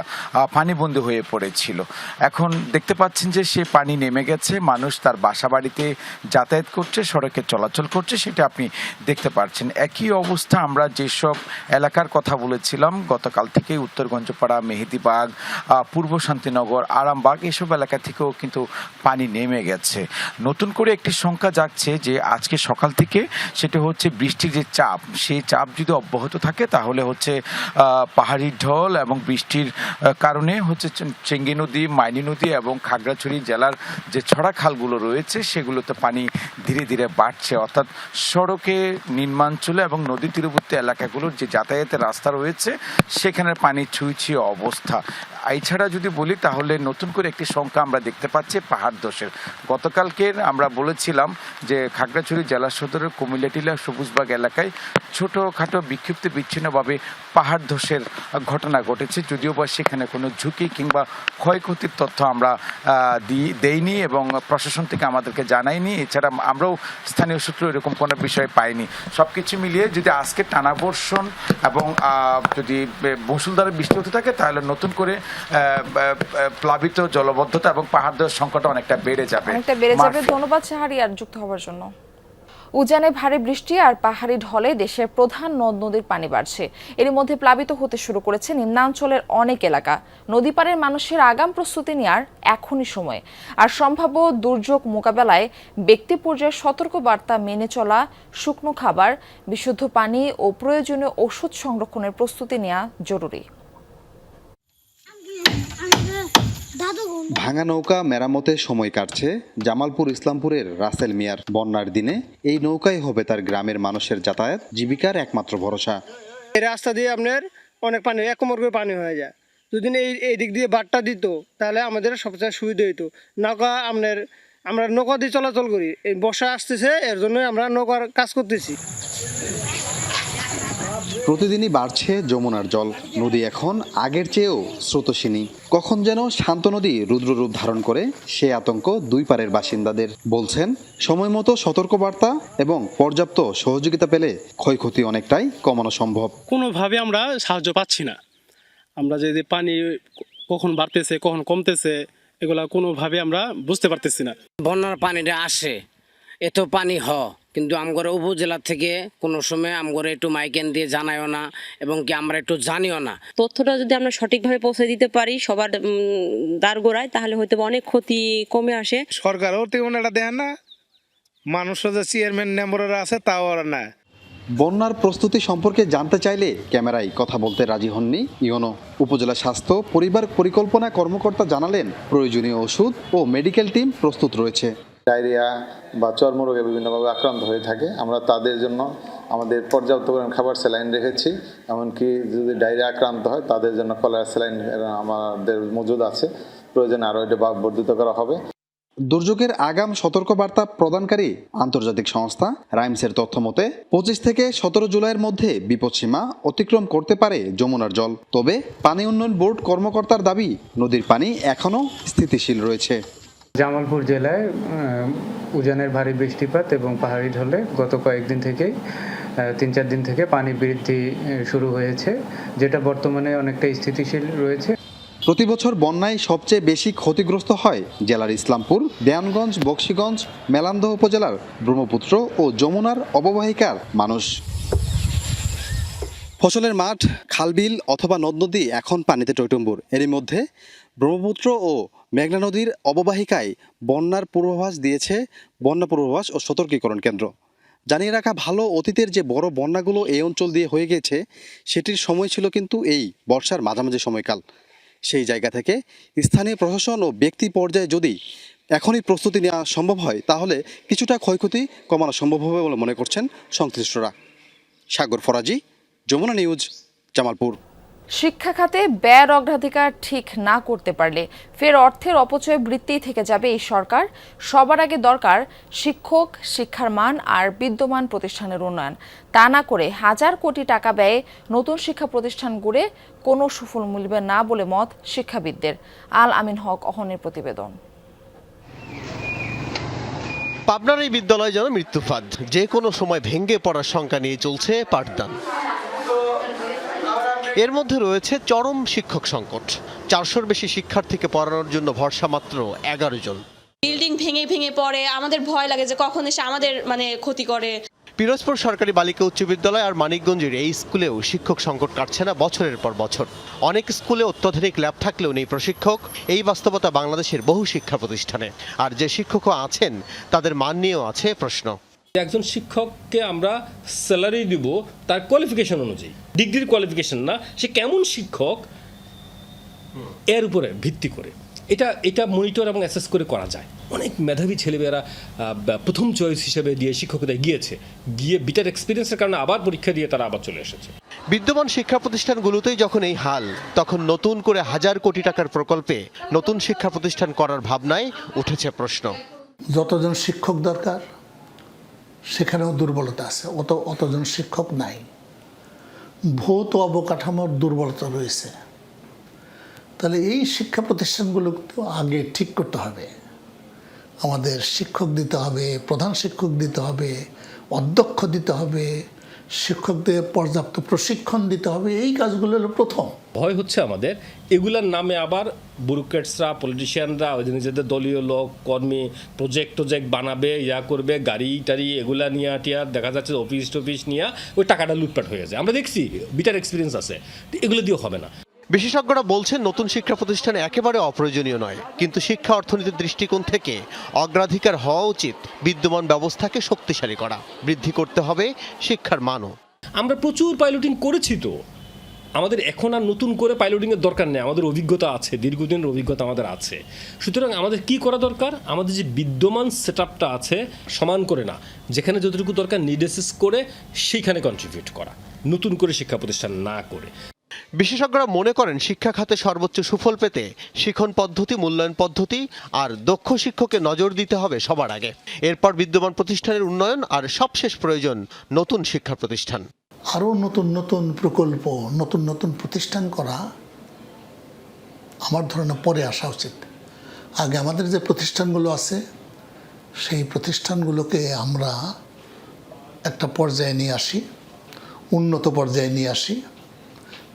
পানিবন্দী হয়ে পড়েছিল। এখন দেখতে পাচ্ছেন যে সে পানি নেমে গেছে, মানুষ তার বাসা বাড়িতে যাতায়াত করছে, সড়কে চলাচল করছে, সেটা আপনি দেখতে পাচ্ছেন। একই অবস্থা আমরা যেসব এলাকার কথা বলেছিলাম গতকাল থেকে, উত্তরগঞ্জপাড়া, মেহেদিবাগ, পূর্ব শান্তিনগর, আরামবাগ, এসব এলাকা থেকেও কিন্তু পানি নেমে গেছে। নতুন করে একটি সংখ্যা যাচ্ছে যে আজকে সকাল থেকে, সেটা হচ্ছে বৃষ্টির যে চাপ, সেই চাপ যদি অব্যাহত থাকে তাহলে হচ্ছে পাহাড়ি ঢল এবং বৃষ্টির কারণে হচ্ছে চেঙ্গি নদী, মাইনী নদী এবং খাগড়াছড়ি জেলার যে ছড়া খালগুলো রয়েছে সেগুলোতে পানি ধীরে ধীরে বাড়ছে। অর্থাৎ সড়কে, নিম্নাঞ্চলে এবং নদী তীরবর্তী এলাকাগুলোর যে যাতায়াতের রাস্তা রয়েছে সেখানে পানি ছুঁই ছুঁই অবস্থা। এছাড়া যদি বলি তাহলে নতুন করে একটি সংখ্যা আমরা দেখতে পাচ্ছি পাহাড় ধসের। গতকালকের আমরা বলেছিলাম যে খাগড়াছড়ি জেলা সদরের কুমিল্লাটিলা সবুজবাগ এলাকায় ছোটোখাটো বিক্ষিপ্ত বিচ্ছিন্নভাবে পাহাড় ধসের ঘটনা ঘটেছে, যদিও বা সেখানে কোনো ঝুঁকি কিংবা ক্ষয়ক্ষতির তথ্য আমরা দেইনি এবং প্রশাসন থেকে আমাদেরকে জানায়নি। এছাড়া আমরাও স্থানীয় সূত্রে এরকম কোনো বিষয় পাইনি। সব কিছু মিলিয়ে যদি আজকে টানা বর্ষণ এবং যদি মুষলধারে বৃষ্টি হতে থাকে তাহলে নতুন করে প্লাবিত, জলবদ্ধতা এবং পাহাড় ধসের সংখ্যাটা অনেকটা বেড়ে যাবে। ধন্যবাদ শাহরিয়ার যুক্ত হওয়ার জন্য। উজানে ভারী বৃষ্টি আর পাহাড়ি ঢলে দেশের প্রধান নদ নদীর পানি বাড়ছে। এর মধ্যে প্লাবিত হতে শুরু করেছে নিম্নাঞ্চলের অনেক এলাকা। নদী পাড়ের মানুষের আগাম প্রস্তুতি নেওয়ার এখনই সময়। আর সম্ভাব্য দুর্যোগ মোকাবেলায় ব্যক্তি পর্যায়ে সতর্ক বার্তা মেনে চলা, শুকনো খাবার, বিশুদ্ধ পানি ও প্রয়োজনীয় ওষুধ সংরক্ষণের প্রস্তুতি নেওয়া জরুরি। ভাঙা নৌকা মেরামতে সময় কাটছে জামালপুর ইসলামপুরের রাসেল মিয়ার। বন্যার দিনে এই নৌকাই হবে তার গ্রামের মানুষের যাতায়াত জীবিকার একমাত্র ভরসা। এই রাস্তা দিয়ে আপনার অনেক পানি, এক কোমর করে পানি হয়ে যায়। যদি এই দিক দিয়ে বাটটা দিত তাহলে আমাদের সবচেয়ে সুবিধা হইতো। নৌকা আমরা নৌকা দিয়ে চলাচল করি, এই বর্ষা আসতেছে, এর জন্য আমরা নৌকার কাজ করতেছি। প্রতিদিনই বাড়ছে যমুনার জল। নদী এখন আগের চেয়েও স্রোতস্বিনী। কখন যেন শান্ত নদী রুদ্ররূপ ধারণ করে, সে আতঙ্ক দুই পারের বাসিন্দাদের। বলছেন সময় মতো সতর্কবার্তা এবং পর্যাপ্ত সহযোগিতা পেলে ক্ষয়ক্ষতি অনেকটাই কমানো সম্ভব। কোনোভাবে আমরা সাহায্য পাচ্ছি না। আমরা যদি পানি কখন বাড়তেছে, কখন কমতেছে, এগুলা কোনোভাবে আমরা বুঝতে পারতেছি না। বন্যার পানিটা আসে, এত পানি কিন্তু আমগরে উপজেলা থেকে কোনো সময় আমগরে একটু মাইকেন দিয়ে জানায়ও না এবং কি আমরা একটু জানিও না। তথ্যটা যদি আমরা সঠিকভাবে পৌঁছে দিতে পারি সবার দ্বারগোড়ায়, তাহলে হয়তো অনেক ক্ষতি কমে আসে। সরকারও তেমন এটা দেয় না, মানুষরা যে চেয়ারম্যান মেম্বাররা আছে তাও ওরা না। বন্যার প্রস্তুতি সম্পর্কে জানতে চাইলে ক্যামেরায় কথা বলতে রাজি হননি ইউনো। উপজেলা স্বাস্থ্য পরিবার পরিকল্পনা কর্মকর্তা জানালেন প্রয়োজনীয় ওষুধ ও মেডিকেল টিম প্রস্তুত রয়েছে। ডায়রিয়া বা চর্মরোগে বিভিন্নভাবে আক্রান্ত হয়ে থাকে, আমরা তাদের জন্য আমাদের পর্যাপ্ত পরিমাণ খাবার স্যালাইন রেখেছি। এমনকি যদি ডায়রিয়া আক্রান্ত হয় তাদের জন্য কলেরা স্যালাইন আমাদের মজুদ আছে, প্রয়োজনে আরও এটা বর্ধিত করা হবে। দুর্যোগের আগাম সতর্কবার্তা প্রদানকারী আন্তর্জাতিক সংস্থা রাইমসের তথ্য মতে 25 থেকে 17 জুলাইয়ের মধ্যে বিপদসীমা অতিক্রম করতে পারে যমুনার জল। তবে পানি উন্নয়ন বোর্ড কর্মকর্তার দাবি, নদীর পানি এখনও স্থিতিশীল রয়েছে। জামালপুর জেলায় উজানের ভারী বৃষ্টিপাত এবং পাহাড়ি ঢলে গত কয়েকদিন থেকেই 3-4 দিন থেকে পানি বৃদ্ধি শুরু হয়েছে, যেটা বর্তমানে অনেকটা স্থিতিশীল রয়েছে। প্রতি বছর বন্যায় সবচেয়ে বেশি ক্ষতিগ্রস্ত হয় জেলার ইসলামপুর, দেওয়ানগঞ্জ, বকশীগঞ্জ, মেলান্দহ উপজেলার ব্রহ্মপুত্র ও যমুনার অববাহিকার মানুষ। ফসলের মাঠ, খালবিল অথবা নদ নদী এখন পানিতে টইটুম্বুর। এরই মধ্যে ব্রহ্মপুত্র ও মেঘনা নদীর অববাহিকায় বন্যার পূর্বাভাস দিয়েছে বন্যা পূর্বাভাস ও সতর্কীকরণ কেন্দ্র। জানিয়ে রাখা ভালো, অতীতের যে বড় বন্যাগুলো এই অঞ্চল দিয়ে হয়ে গেছে সেটির সময় ছিল কিন্তু এই বর্ষার মাঝামাঝি সময়কাল। সেই জায়গা থেকে স্থানীয় প্রশাসন ও ব্যক্তি পর্যায়ে যদি এখনই প্রস্তুতি নেওয়া সম্ভব হয় তাহলে কিছুটা ক্ষয়ক্ষতি কমানো সম্ভব হবে বলে মনে করছেন সংশ্লিষ্টরা। সাগর ফরাজি, যমুনা নিউজ, জামালপুর। শিক্ষা খাতে ব্যয়ের অগ্রাধিকার ঠিক না করতে পারলে ফের অর্থের অপচয় বৃত্তি থেকে যাবে এই সরকার। সবার আগে দরকার শিক্ষক, শিক্ষার মান আর বিদ্যমান প্রতিষ্ঠানের উন্নয়ন। তা না করে হাজার কোটি টাকা ব্যয়ে নতুন শিক্ষা প্রতিষ্ঠান গড়ে কোনো সুফল মিলবে না বলে মত শিক্ষাবিদদের। আল আমিন হক অহনের প্রতিবেদন। পাবনার এই বিদ্যালয় যেন মৃত্যুফাদ, যে কোনো সময় ভেঙে পড়ার শঙ্কা নিয়ে চলছে পাঠদান। এর মধ্যে রয়েছে চরম শিক্ষক সংকট। 400-র বেশি শিক্ষার্থীকে পড়ানোর জন্য ভরসা মাত্র 11 জন। বিল্ডিং ভেঙে ভেঙে পড়ে, আমাদের ভয় লাগে যে কখন এসে আমাদের ক্ষতি করে। পিরোজপুর সরকারি বালিকা উচ্চ বিদ্যালয় আর মানিকগঞ্জের এই স্কুলেও শিক্ষক সংকট কাটছে না বছরের পর বছর। অনেক স্কুলে অত্যাধুনিক ল্যাব থাকলেও নেই প্রশিক্ষক। এই বাস্তবতা বাংলাদেশের বহু শিক্ষা প্রতিষ্ঠানে। আর যে শিক্ষকও আছেন তাদের মান নিয়েও আছে প্রশ্ন। একজন শিক্ষককে আমরা স্যালারি দিব তার কোয়ালিফিকেশন অনুযায়ী, ডিগ্রির কোয়ালিফিকেশন না, সে কেমন শিক্ষক এর উপরে ভিত্তি করে এটা মনিটর এবং অ্যাসেস করে করা যায়। অনেক মেধাবী ছেলেমেয়েরা প্রথম চয়েস হিসেবে দিয়ে শিক্ষকতায় গিয়ে বিটার এক্সপিরিয়েন্সের কারণে আবার পরীক্ষা দিয়ে তারা আবার চলে এসেছে। বিদ্যমান শিক্ষা প্রতিষ্ঠানগুলোতেই যখন এই হাল, তখন নতুন করে হাজার কোটি টাকার প্রকল্পে নতুন শিক্ষা প্রতিষ্ঠান করার ভাবনায় উঠেছে প্রশ্ন। যতজন শিক্ষক দরকার সেখানেও দুর্বলতা আছে, অতজন শিক্ষক নাই। ভৌত অবকাঠামোর দুর্বলতা রয়েছে। তাহলে এই শিক্ষা প্রতিষ্ঠানগুলো আগে ঠিক করতে হবে। আমাদের শিক্ষক দিতে হবে, প্রধান শিক্ষক দিতে হবে, অধ্যক্ষ দিতে হবে, শিক্ষকদের পর্যাপ্ত প্রশিক্ষণ দিতে হবে। এই কাজগুলো হলো প্রথম। ভয় হচ্ছে আমাদের এগুলার নামে আবার ব্যুরোক্রেটসরা, পলিটিশিয়ানরা নিজেদের দলীয় লোক কর্মী প্রজেক্ট বানাবে, করবে, গাড়ি টাড়ি এগুলা নিয়ে দেখা যাচ্ছে অফিস টফিস নিয়ে ওই টাকাটা লুটপাট হয়ে যায়। আমরা দেখছি, বিটার এক্সপিরিয়েন্স আছে, এগুলো দিয়েও হবে না। বিশেষজ্ঞরা বলছেন নতুন শিক্ষা প্রতিষ্ঠান একেবারে অপ্রয়োজনীয় নয়, কিন্তু শিক্ষা অর্থনীতির দৃষ্টিকোণ থেকে অগ্রাধিকার হওয়া উচিত বিদ্যমান ব্যবস্থাকে শক্তিশালী করা, বৃদ্ধি করতে হবে শিক্ষার মানও। আমরা প্রচুর পাইলটিং করেছি, তো আমাদের এখন আর নতুন করে পাইলটিংয়ের দরকার নেই। আমাদের অভিজ্ঞতা আছে, দীর্ঘদিনের অভিজ্ঞতা আমাদের আছে। সুতরাং আমাদের কি করা দরকার? আমাদের যে বিদ্যমান সেট আপটা আছে সমান করে না, যেখানে যতটুকু দরকার নিড অ্যাসেস করে সেইখানে কন্ট্রিবিউট করা, নতুন করে শিক্ষা প্রতিষ্ঠান না করে। বিশেষজ্ঞরা মনে করেন শিক্ষা খাতে সর্বোচ্চ সুফল পেতে শিক্ষণ পদ্ধতি, মূল্যায়ন পদ্ধতি আর দক্ষ শিক্ষকে নজর দিতে হবে সবার আগে। এরপর বিদ্যমান প্রতিষ্ঠানের উন্নয়ন আর সবশেষ প্রয়োজন নতুন শিক্ষা প্রতিষ্ঠান। আরও নতুন নতুন প্রকল্প, নতুন নতুন প্রতিষ্ঠান করা আমার ধারণা পরে আসা উচিত। আগে আমাদের যে প্রতিষ্ঠানগুলো আছে সেই প্রতিষ্ঠানগুলোকে আমরা একটা পর্যায়ে নিয়ে আসি, উন্নত পর্যায়ে নিয়ে আসি।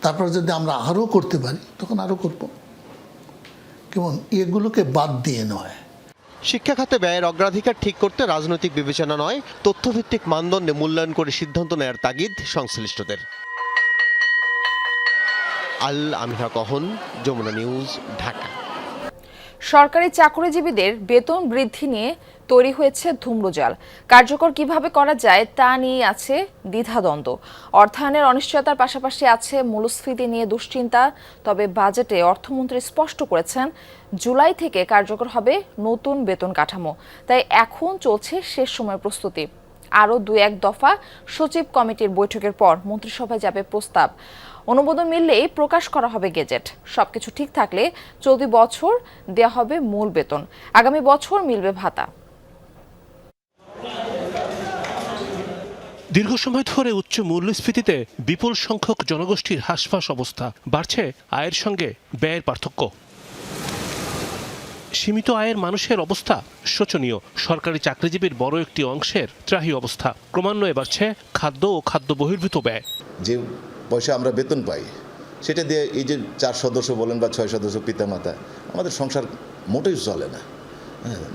তারপর যদি আমরা আরও করতে পারি তখন আরও করব, কেমন এগুলোকে বাদ দিয়ে নয়। শিক্ষা খাতে ব্যয়ের অগ্রাধিকার ঠিক করতে রাজনৈতিক বিবেচনা নয়, তথ্যভিত্তিক মানদণ্ডে মূল্যায়ন করে সিদ্ধান্ত নেয়ার তাগিদ সংশ্লিষ্টদের। আল আমিনা কহন, যমুনা নিউজ, ঢাকা। সরকারি চাকরিজীবীদের বেতন বৃদ্ধি নিয়ে তৈরি হয়েছে ধূম্রজাল। কার্যকর কিভাবে করা যায় তা নিয়ে আছে দ্বিধাদ্বন্দ্ব। অর্থায়নের অনিশ্চয়তার পাশাপাশি আছে মূল্যস্ফীতি নিয়ে দুশ্চিন্তা। তবে বাজেটে অর্থমন্ত্রী স্পষ্ট করেছেন জুলাই থেকে কার্যকর হবে নতুন বেতন কাঠামো। তাই এখন চলছে শেষ সময়ের প্রস্তুতি। আরও 2-1 দফা সচিব কমিটির বৈঠকের পর মন্ত্রিসভায় যাবে প্রস্তাব। অনুমোদন মিললেই প্রকাশ করা হবে গেজেট। সবকিছু ঠিক থাকলে চলতি বছর দেয়া হবে মূল বেতন, আগামী বছর মিলবে ভাতা। দীর্ঘ সময় ধরে উচ্চ মূল্যস্ফীতিতে বিপুল সংখ্যক জনগোষ্ঠীর হাসফাস অবস্থা। বাড়ছে আয়ের সঙ্গে ব্যয়ের পার্থক্য। সীমিত আয়ের মানুষের অবস্থা শোচনীয়। সরকারি চাকরিজীবীর বড় একটি অংশের ত্রাহি অবস্থা। ক্রমান্বয়ে বাড়ছে খাদ্য ও খাদ্য বহির্ভূত ব্যয়। যে পয়সা আমরা বেতন পাই সেটা দিয়ে এই যে 4 সদস্য বলেন বা 6 সদস্য পিতামাতা, আমাদের সংসার মোটেই চলে না।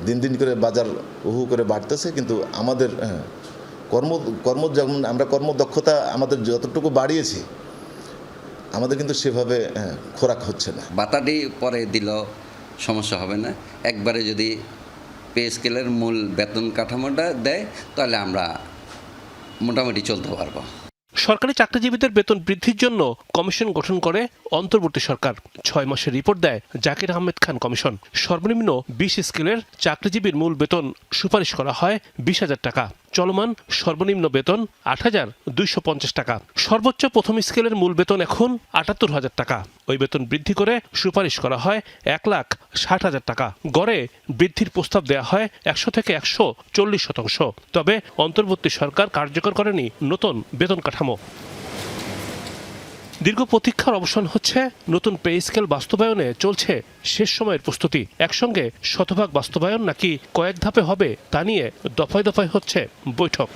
দিন দিন করে বাজার উহু করে বাড়তেছে, কিন্তু আমাদের যেমন আমরা কর্মদক্ষতা আমাদের যতটুকু বাড়িয়েছি, আমাদের কিন্তু সেভাবে খোরাক হচ্ছে না। বাতাটি পরে দিল সমস্যা হবে না, একবারে যদি পে স্কেলের মূল বেতন কাঠামোটা দেয় তাহলে আমরা মোটামুটি চলতে পারবো। সরকারি চাকরিজীবীদের বেতন বৃদ্ধির জন্য কমিশন গঠন করে অন্তর্বর্তী সরকার। 6 মাসের রিপোর্ট দেয় জাকির আহমেদ খান কমিশন। সর্বনিম্ন 20 স্কেলের চাকরিজীবীর মূল বেতন সুপারিশ করা হয় 20,000 টাকা। চলমান সর্বনিম্ন বেতন 8,250 টাকা। সর্বোচ্চ প্রথম স্কেলের মূল বেতন এখন 78,000 টাকা। ওই বেতন বৃদ্ধি করে সুপারিশ করা হয় 1,60,000 টাকা। গড়ে বৃদ্ধির প্রস্তাব দেয়া হয় 100 থেকে 140%। তবে অন্তর্বর্তী সরকার কার্যকর করেনি নতুন বেতন কাঠামো। দীর্ঘ প্রতীক্ষার অবসান হচ্ছে। নতুন পে স্কেল বাস্তবায়নে চলছে শেষ সময়ের প্রস্তুতি। একসঙ্গে শতভাগ বাস্তবায়ন নাকি কয়েক ধাপে হবে তা নিয়ে দফায় দফায় হচ্ছে বৈঠক।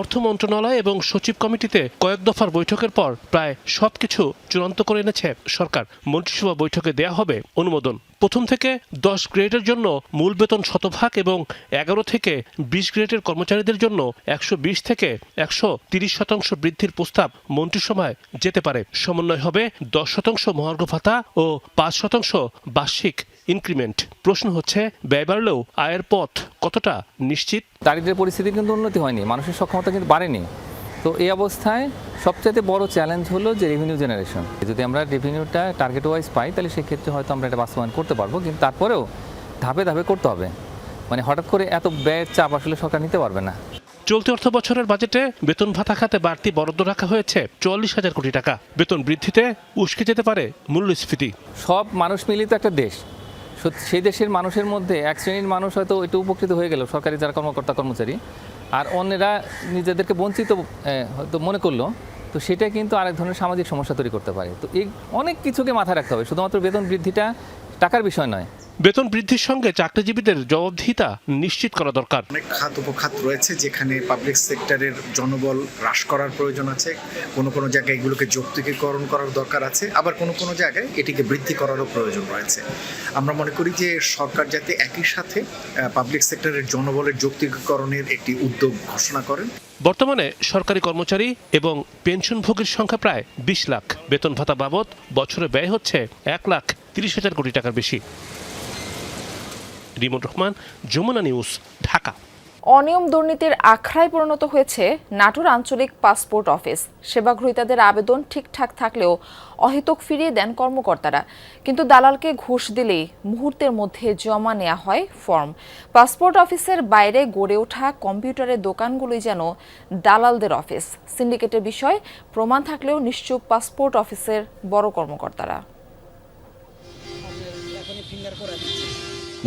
অর্থ মন্ত্রণালয় এবং সচিব কমিটিতে কয়েক দফার বৈঠকের পর প্রায় সবকিছু চূড়ান্ত করে এনেছে সরকার। মন্ত্রিসভা বৈঠকে দেয়া হবে অনুমোদন। প্রথম থেকে 10 গ্রেডের জন্য মূল বেতন শতভাগ এবং 11 থেকে 20 গ্রেডের কর্মচারীদের জন্য 120 থেকে 130% বৃদ্ধির প্রস্তাব মন্ত্রিসভায় যেতে পারে। সমন্বয় হবে 10% মহার্ঘ ভাতা ও 5% বার্ষিক ইনক্রিমেন্ট। প্রশ্ন হচ্ছে, ব্যয় বাড়লেও আয়ের পথ কতটা নিশ্চিত? দারিদ্র্যের পরিস্থিতি কিন্তু উন্নতি হয়নি, মানুষের সক্ষমতা কিন্তু বাড়েনি। তো এই অবস্থায় সবচেয়ে বড় চ্যালেঞ্জ হলো যে রেভিনিউ জেনারেশন। যদি আমরা রেভিনিউটা টার্গেট ওয়াইজ পাই তাহলে সেক্ষেত্রে হয়তো আমরা এটা বাস্তবায়ন করতে পারবো, কিন্তু তারপরেও ধাপে ধাপে করতে হবে। মানে হঠাৎ করে এত ব্যয়ের চাপ আসলে সরকার নিতে পারবে না। চলতি অর্থ বছরের বাজেটে বেতন ভাতা খাতে বাড়তি বরাদ্দ রাখা হয়েছে 44,000 কোটি টাকা। বেতন বৃদ্ধিতে উস্কে যেতে পারে মূল্যস্ফীতি। সব মানুষ মিলিত একটা দেশ, সেই দেশের মানুষের মধ্যে এক শ্রেণীর মানুষ হয়তো একটু উপকৃত হয়ে গেল, সরকারি যারা কর্মকর্তা কর্মচারী, আর অন্যরা নিজেদেরকে বঞ্চিত হয়তো মনে করলো, তো সেটা কিন্তু আরেক ধরনের সামাজিক সমস্যা তৈরি করতে পারে। তো এই অনেক কিছুকে মাথায় রাখতে হবে, শুধুমাত্র বেতন বৃদ্ধিটা টাকার বিষয় নয়। বেতন বৃদ্ধির সঙ্গে চাকরিজীবীদের জবাবদিহিতা নিশ্চিত করা দরকার। অনেক খাত উপখাত রয়েছে যেখানে পাবলিক সেক্টরের জনবল হ্রাস করার প্রয়োজন আছে, কোনো জায়গায় এগুলোকে যৌক্তিকীকরণ করার দরকার আছে, আবার কোনো জায়গায় এটিকে বৃদ্ধি করারও প্রয়োজন রয়েছে। আমরা মনে করি যে সরকার যাতে একই সাথে পাবলিক সেক্টরের জনবলের যৌক্তিকীকরণের একটি উদ্যোগ ঘোষণা করেন। বর্তমানে সরকারি কর্মচারী এবং পেনশনভোগীর সংখ্যা প্রায় 20 লাখ। বেতন ভাতা বাবদ বছরে ব্যয় হচ্ছে 1,30,000 কোটি টাকার বেশি। রিমন রহমান, যমুনা নিউজ, ঢাকা। অনিয়ম দুর্নীতির আখড়ায় পরিণত হয়েছে নাটোর আঞ্চলিক পাসপোর্ট অফিস। সেবাগ্রহীতাদের আবেদন ঠিকঠাক থাকলেও অহেতুক ফিরিয়ে দেন কর্মকর্তারা। কিন্তু দালালকে ঘুষ দিলেই মুহূর্তের মধ্যে জমা নেওয়া হয় ফর্ম। পাসপোর্ট অফিসের বাইরে গড়ে ওঠা কম্পিউটারের দোকানগুলোই যেন দালালদের অফিস। সিন্ডিকেটের বিষয় প্রমাণ থাকলেও নিশ্চুপ পাসপোর্ট অফিসের বড় কর্মকর্তারা।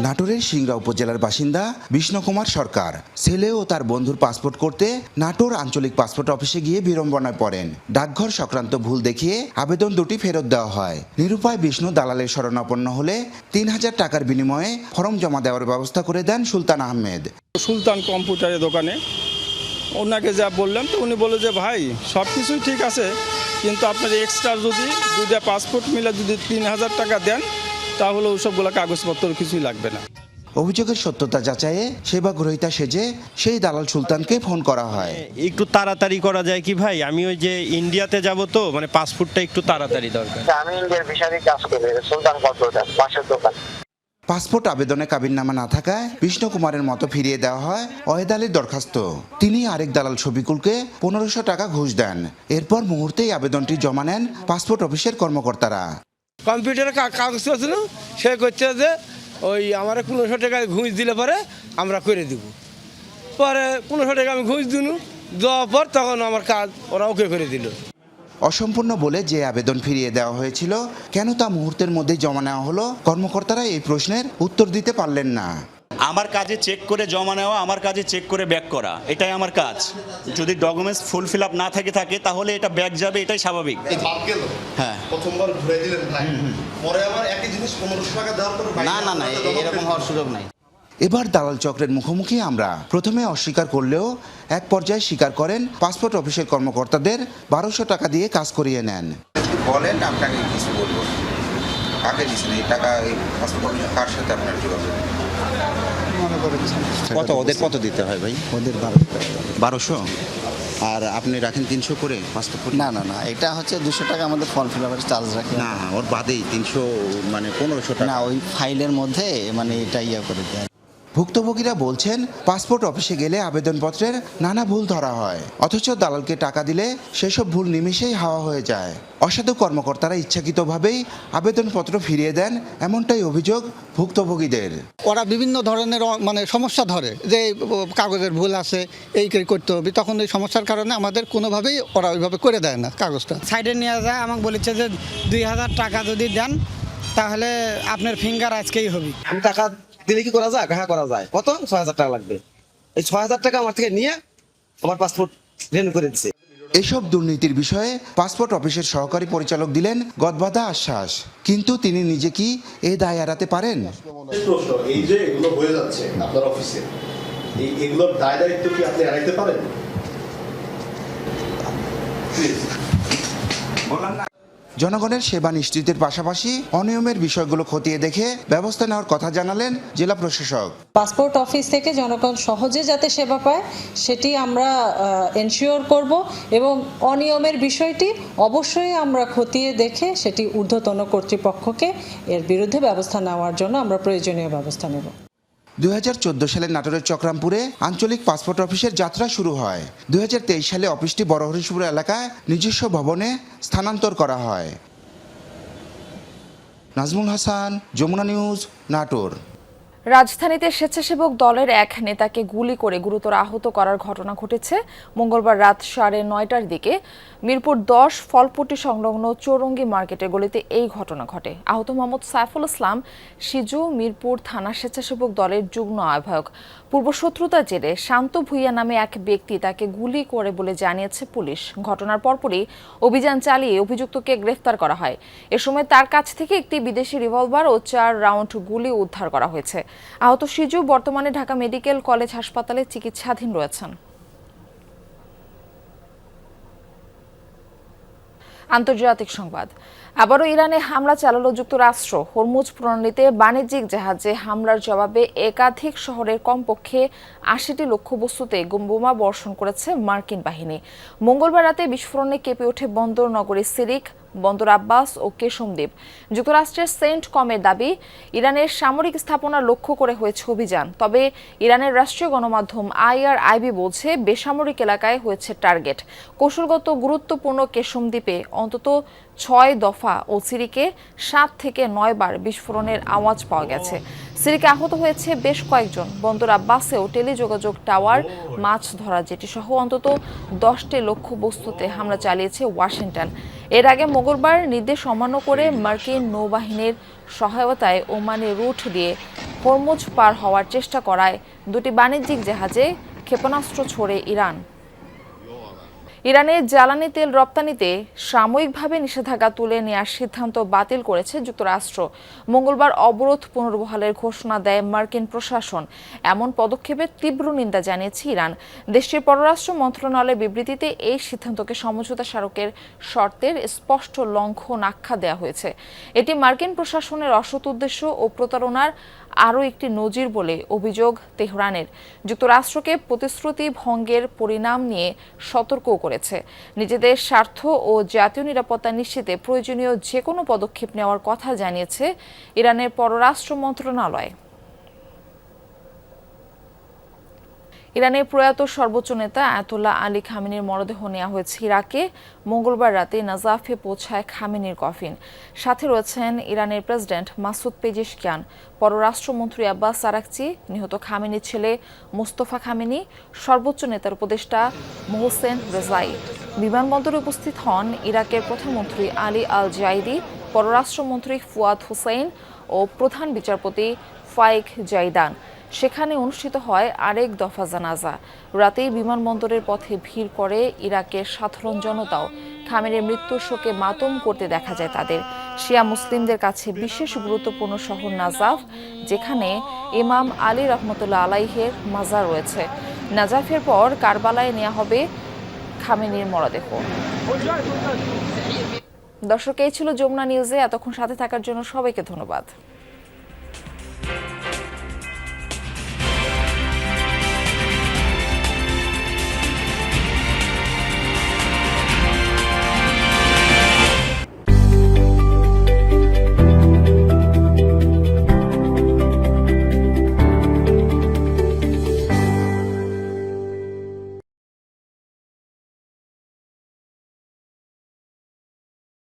নাটোরের সিংড়া উপজেলার বাসিন্দা বিষ্ণু কুমার সরকার ছেলে ও তার বন্ধুর পাসপোর্ট করতে নাটোর আঞ্চলিক পাসপোর্ট অফিসে গিয়ে বিড়ম্বনায় পড়েন। ডাকঘর সংক্রান্ত ভুল দেখিয়ে আবেদন দুটি ফেরত দেওয়া হয়। নিরুপায় বিষ্ণু দালালের শরণাপন্ন হলে 3,000 টাকার বিনিময়ে ফর্ম জমা দেওয়ার ব্যবস্থা করে দেন সুলতান আহমেদ। সুলতান কম্পিউটারের দোকানে ওনাকে যা বললাম, তো উনি বলে যে ভাই সব কিছুই ঠিক আছে, কিন্তু আপনার এক্সট্রা যদি 2টা পাসপোর্ট মিলে যদি 3,000 টাকা দেন তাহলে ওইসবগুলো কাগজপত্র কিছুই লাগবে না। অভিযোগের সত্যতা যাচাইয়ে সেবাগ্রহীতা সেজে সেই দালাল সুলতানকে ফোন করা হয়। একটু তাড়াতাড়ি করা যায় কি ভাই? আমি ওই যে ইন্ডিয়াতে যাব, তো মানে পাসপোর্টটা একটু তাড়াতাড়ি দরকার। আমি ইন্ডিয়ার ভিসাতে কাজ করি, সুলতান কম্পিউটার পাশের দোকান। পাসপোর্ট আবেদনে কাবিননামা না থাকায় বিষ্ণু কুমারের মতো ফিরিয়ে দেওয়া হয় ওয়াহেদ আলীর দরখাস্ত। তিনি আরেক দালাল শফিকুলকে 1,500 টাকা ঘুষ দেন। এরপর মুহূর্তেই আবেদনটি জমা নেন পাসপোর্ট অফিসের কর্মকর্তারা। কম্পিউটারে কাগজ ছিল, সে করছে যে ওই আমার 1,500 টাকা ঘুষ দিলে পরে আমরা করে দিব। পরে 1,500 টাকা আমি ঘুষ দিলু, দেওয়ার পর তখন আমার কাজ ওরা ওকে করে দিল। অসম্পূর্ণ বলে যে আবেদন ফিরিয়ে দেওয়া হয়েছিল, কেন তা মুহূর্তের মধ্যেই জমা নেওয়া হলো, কর্মকর্তারা এই প্রশ্নের উত্তর দিতে পারলেন না। আমার কাজে চেক করে জমা নেওয়া, আমার কাজে চেক করে ব্যাক করা, এটাই আমার কাজ। যদি ডকুমেন্টস ফুলফিল আপ না থাকে তাহলে এটা ব্যাক যাবে, এটাই স্বাভাবিক। হ্যাঁ, প্রথমবার ঘুরে দিলেন ভাই, পরে আবার একই জিনিস 1,500 টাকা দেওয়ার পর না এরকম হওয়ার সুযোগ নাই। এবার দালাল চক্রের মুখোমুখি আমরা। প্রথমে অস্বীকার করলেও এক পর্যায়ে স্বীকার করেন পাসপোর্ট অফিসের কর্মকর্তাদের 1,200 টাকা দিয়ে কাজ করিয়ে নেন। বলেন আপনাকে কিছু বলবো, কাকে দিচ্ছেন এই টাকা? এই পাসপোর্ট অফিসের কার সাথে আপনার যোগাযোগ? মনে করেছেন। কত ওদের কত দিতে হয় ভাই? ওদের 1200। আর আপনি রাখেন 300 করে পাসপোর্ট? না না না, এটা হচ্ছে 200 টাকা আমাদের ফর্ম ফিল আপের চার্জ রাখি। না ওর বাদেই 300 মানে 1500 টাকা। না, ওই ফাইলের মধ্যে মানে এটা করে দেয়। ভুক্তভোগীরা বলছেন পাসপোর্ট অফিসে গেলে আবেদনপত্রের নানা ভুল ধরা হয়, অথচ দালালকে টাকা দিলে সেসব ভুল নিমিষেই হাওয়া হয়ে যায়। অসাধু কর্মকর্তারা ইচ্ছাকৃতভাবেই আবেদনপত্র ফিরিয়ে দেন, এমনটাই অভিযোগ ভুক্তভোগীদের। ওরা বিভিন্ন ধরনের মানে সমস্যা ধরে যে কাগজের ভুল আছে, এই করতে হবে, তখন এই সমস্যার কারণে আমাদের কোনোভাবেই ওরা ওইভাবে করে দেয় না। কাগজটা সাইডে নিয়ে যায়, আমাকে বলেছে যে 2000 টাকা যদি দেন তাহলে আপনার ফিঙ্গার আজকেই হবে। আমি টাকা দিলে কি করা যায়? হ্যাঁ করা যায়। কত? 6000 টাকা লাগবে। এই 6000 টাকা আমার থেকে নিয়ে আমার পাসপোর্ট রিনিউ করে দিচ্ছে। এসব দুর্নীতির বিষয়ে পাসপোর্ট অফিসের সহকারী পরিচালক দিলেন গদবাঁধা আশ্বাস, কিন্তু তিনি নিজে কি এ দায় এড়াতে পারেন? এই যে এগুলো হয়ে যাচ্ছে আপনার অফিসে, এগুলোর দায় দায়িত্ব কি আপনি এড়াইতে পারেন? জনগণের সেবা নিশ্চিতের পাশাপাশি অনিয়মের বিষয়গুলো খতিয়ে দেখে ব্যবস্থা নেওয়ার কথা জানালেন জেলা প্রশাসক। পাসপোর্ট অফিস থেকে জনগণ সহজে যাতে সেবা পায় সেটি আমরা এনশিওর করব এবং অনিয়মের বিষয়টি অবশ্যই আমরা খতিয়ে দেখে সেটি ঊর্ধ্বতন কর্তৃপক্ষকে এর বিরুদ্ধে ব্যবস্থা নেওয়ার জন্য আমরা প্রয়োজনীয় ব্যবস্থা নেব। 2014 সালে নাটোরের চক্রামপুরে আঞ্চলিক পাসপোর্ট অফিসের যাত্রা শুরু হয়। 2023 সালে অফিসটি বড় হরিশপুর এলাকায় নিজস্ব ভবনে স্থানান্তর করা হয়। নাজমুল হাসান, যমুনা নিউজ, নাটোর। রাজধানীতে স্বেচ্ছাসেবক দলের এক নেতাকে গুলি করে গুরুতর আহত করার ঘটনা ঘটেছে মঙ্গলবার রাত 9:30টার দিকে মিরপুর 10 ফলপট্টি সংলগ্ন চৌরঙ্গি মার্কেটের গলিতে এই ঘটনা ঘটে। আহত মোহাম্মদ সাইফুল ইসলাম সিজু মিরপুর থানা স্বেচ্ছাসেবক দলের যুগ্ম আহ্বায়ক। পূর্বশত্রুতার জেরে শান্ত ভুইয়া নামে এক ব্যক্তি তাকে গুলি করে বলে জানিয়েছে পুলিশ। ঘটনার পরপরই অভিযান চালিয়ে অভিযুক্তকে গ্রেফতার করা হয়। এ সময় তার কাছ থেকে একটি বিদেশি রিভলভার ও 4 রাউন্ড গুলি উদ্ধার করা হয়েছে। আহত সিজু বর্তমানে ঢাকা মেডিকেল কলেজ হাসপাতালে চিকিৎসাধীন রয়েছেন। আন্তর্জাতিক সংবাদ। আবারও ইরানে হামলা চালালো যুক্তরাষ্ট্র। হরমুজ প্রণালীতে বাণিজ্যিক জাহাজে হামলার জবাবে একাধিক শহরের কমপক্ষে 80টি লক্ষ্যবস্তুতে বোমা বর্ষণ করেছে মার্কিন বাহিনী। মঙ্গলবার রাতে বিস্ফোরণে কেঁপে ওঠে বন্দর নগরী সিরিক, বন্দর আব্বাস ও কেশমদ্বীপ। যুক্তরাষ্ট্রের সেন্ট কমের দাবি, ইরানের সামরিক স্থাপনা লক্ষ্য করে হয়েছে অভিযান। তবে ইরানের রাষ্ট্রীয় গণমাধ্যম IRIB বলছে বেসামরিক এলাকায় হয়েছে টার্গেট। কৌশলগত গুরুত্বপূর্ণ কেশমদ্বীপে অন্তত 6 দফা ও সিরিকে 7 থেকে 9 বার বিস্ফোরণের আওয়াজ পাওয়া গেছে। সিরিকে আহত হয়েছে বেশ কয়েকজন। বন্দর আব্বাসেও টেলিযোগাযোগ টাওয়ার, মাছ ধরা জেটি সহ অন্তত 10টি লক্ষ্যবস্তুতে হামলা চালিয়েছে ওয়াশিংটন। এর আগে মঙ্গলবার নির্দেশ অমান্য করে মার্কিন নৌবাহিনীর সহায়তায় ওমানি রুট দিয়ে হরমুজ পার হওয়ার চেষ্টা করায় 2টি বাণিজ্যিক জাহাজে ক্ষেপণাস্ত্র ছোড়ে ইরান। ইরানের জ্বালানি তেল রপ্তানিতে সাময়িকভাবে নিষেধাজ্ঞা তুলে নেওয়ার সিদ্ধান্ত বাতিল করেছে যুক্তরাষ্ট্র। মঙ্গলবার অবরোধ পুনর্বহালের ঘোষণা দেয় মার্কিন প্রশাসন। এমন পদক্ষেপের তীব্র নিন্দা জানিয়েছে ইরান। দেশটির পররাষ্ট্র মন্ত্রণালয়ের বিবৃতিতে এই সিদ্ধান্তকে সমঝোতা স্মারকের শর্তের স্পষ্ট লঙ্ঘন আখ্যা দেওয়া হয়েছে। এটি মার্কিন প্রশাসনের অসৎ উদ্দেশ্য ও প্রতারণার আরও একটি নজির বলে অভিযোগ তেহরানের। যুক্তরাষ্ট্রকে প্রতিশ্রুতি ভঙ্গের পরিণাম নিয়ে সতর্কও করেছে। নিজেদের স্বার্থ ও জাতীয় নিরাপত্তা নিশ্চিতে প্রয়োজনীয় যে কোনো পদক্ষেপ নেওয়ার কথা জানিয়েছে ইরানের পররাষ্ট্র মন্ত্রণালয়। ইরানের প্রয়াত সর্বোচ্চ নেতা আয়াতুল্লাহ আলী খামেনির মরদেহ নেওয়া হয়েছে ইরাকে। মঙ্গলবার রাতে নাজাফে পৌঁছায় খামেনির কফিন। সাথে রয়েছেন ইরানের প্রেসিডেন্ট মাসুদ পেজিশকিয়ান, পররাষ্ট্রমন্ত্রী আব্বাস আরাকচি, নিহত খামেনির ছেলে মোস্তফা খামেনি, সর্বোচ্চ নেতার উপদেষ্টা মোহসেন রেজাই। বিমানবন্দরে উপস্থিত হন ইরাকের প্রধানমন্ত্রী আলী আল জাইদি, পররাষ্ট্রমন্ত্রী ফুয়াদ হুসাইন ও প্রধান বিচারপতি ফাইক জাইদান। সেখানে অনুষ্ঠিত হয় আরেক দফা জানাজা। রাতেই বিমানবন্দরের পথে ভিড় করে ইরাকের সাধারণ জনতাও। খামেনির মৃত্যুর শোকে মাতম করতে দেখা যায় তাদের। শিয়া মুসলিমদের কাছে বিশেষ গুরুত্বপূর্ণ শহর নাজাফ, যেখানে ইমাম আলী রহমতুল্লাহ আলাইহের মাজার রয়েছে। নাজাফের পর কারবালায় নেওয়া হবে খামেনির মরদেহ। দর্শক, এই ছিল যমুনা নিউজে। এতক্ষণ সাথে থাকার জন্য সবাইকে ধন্যবাদ।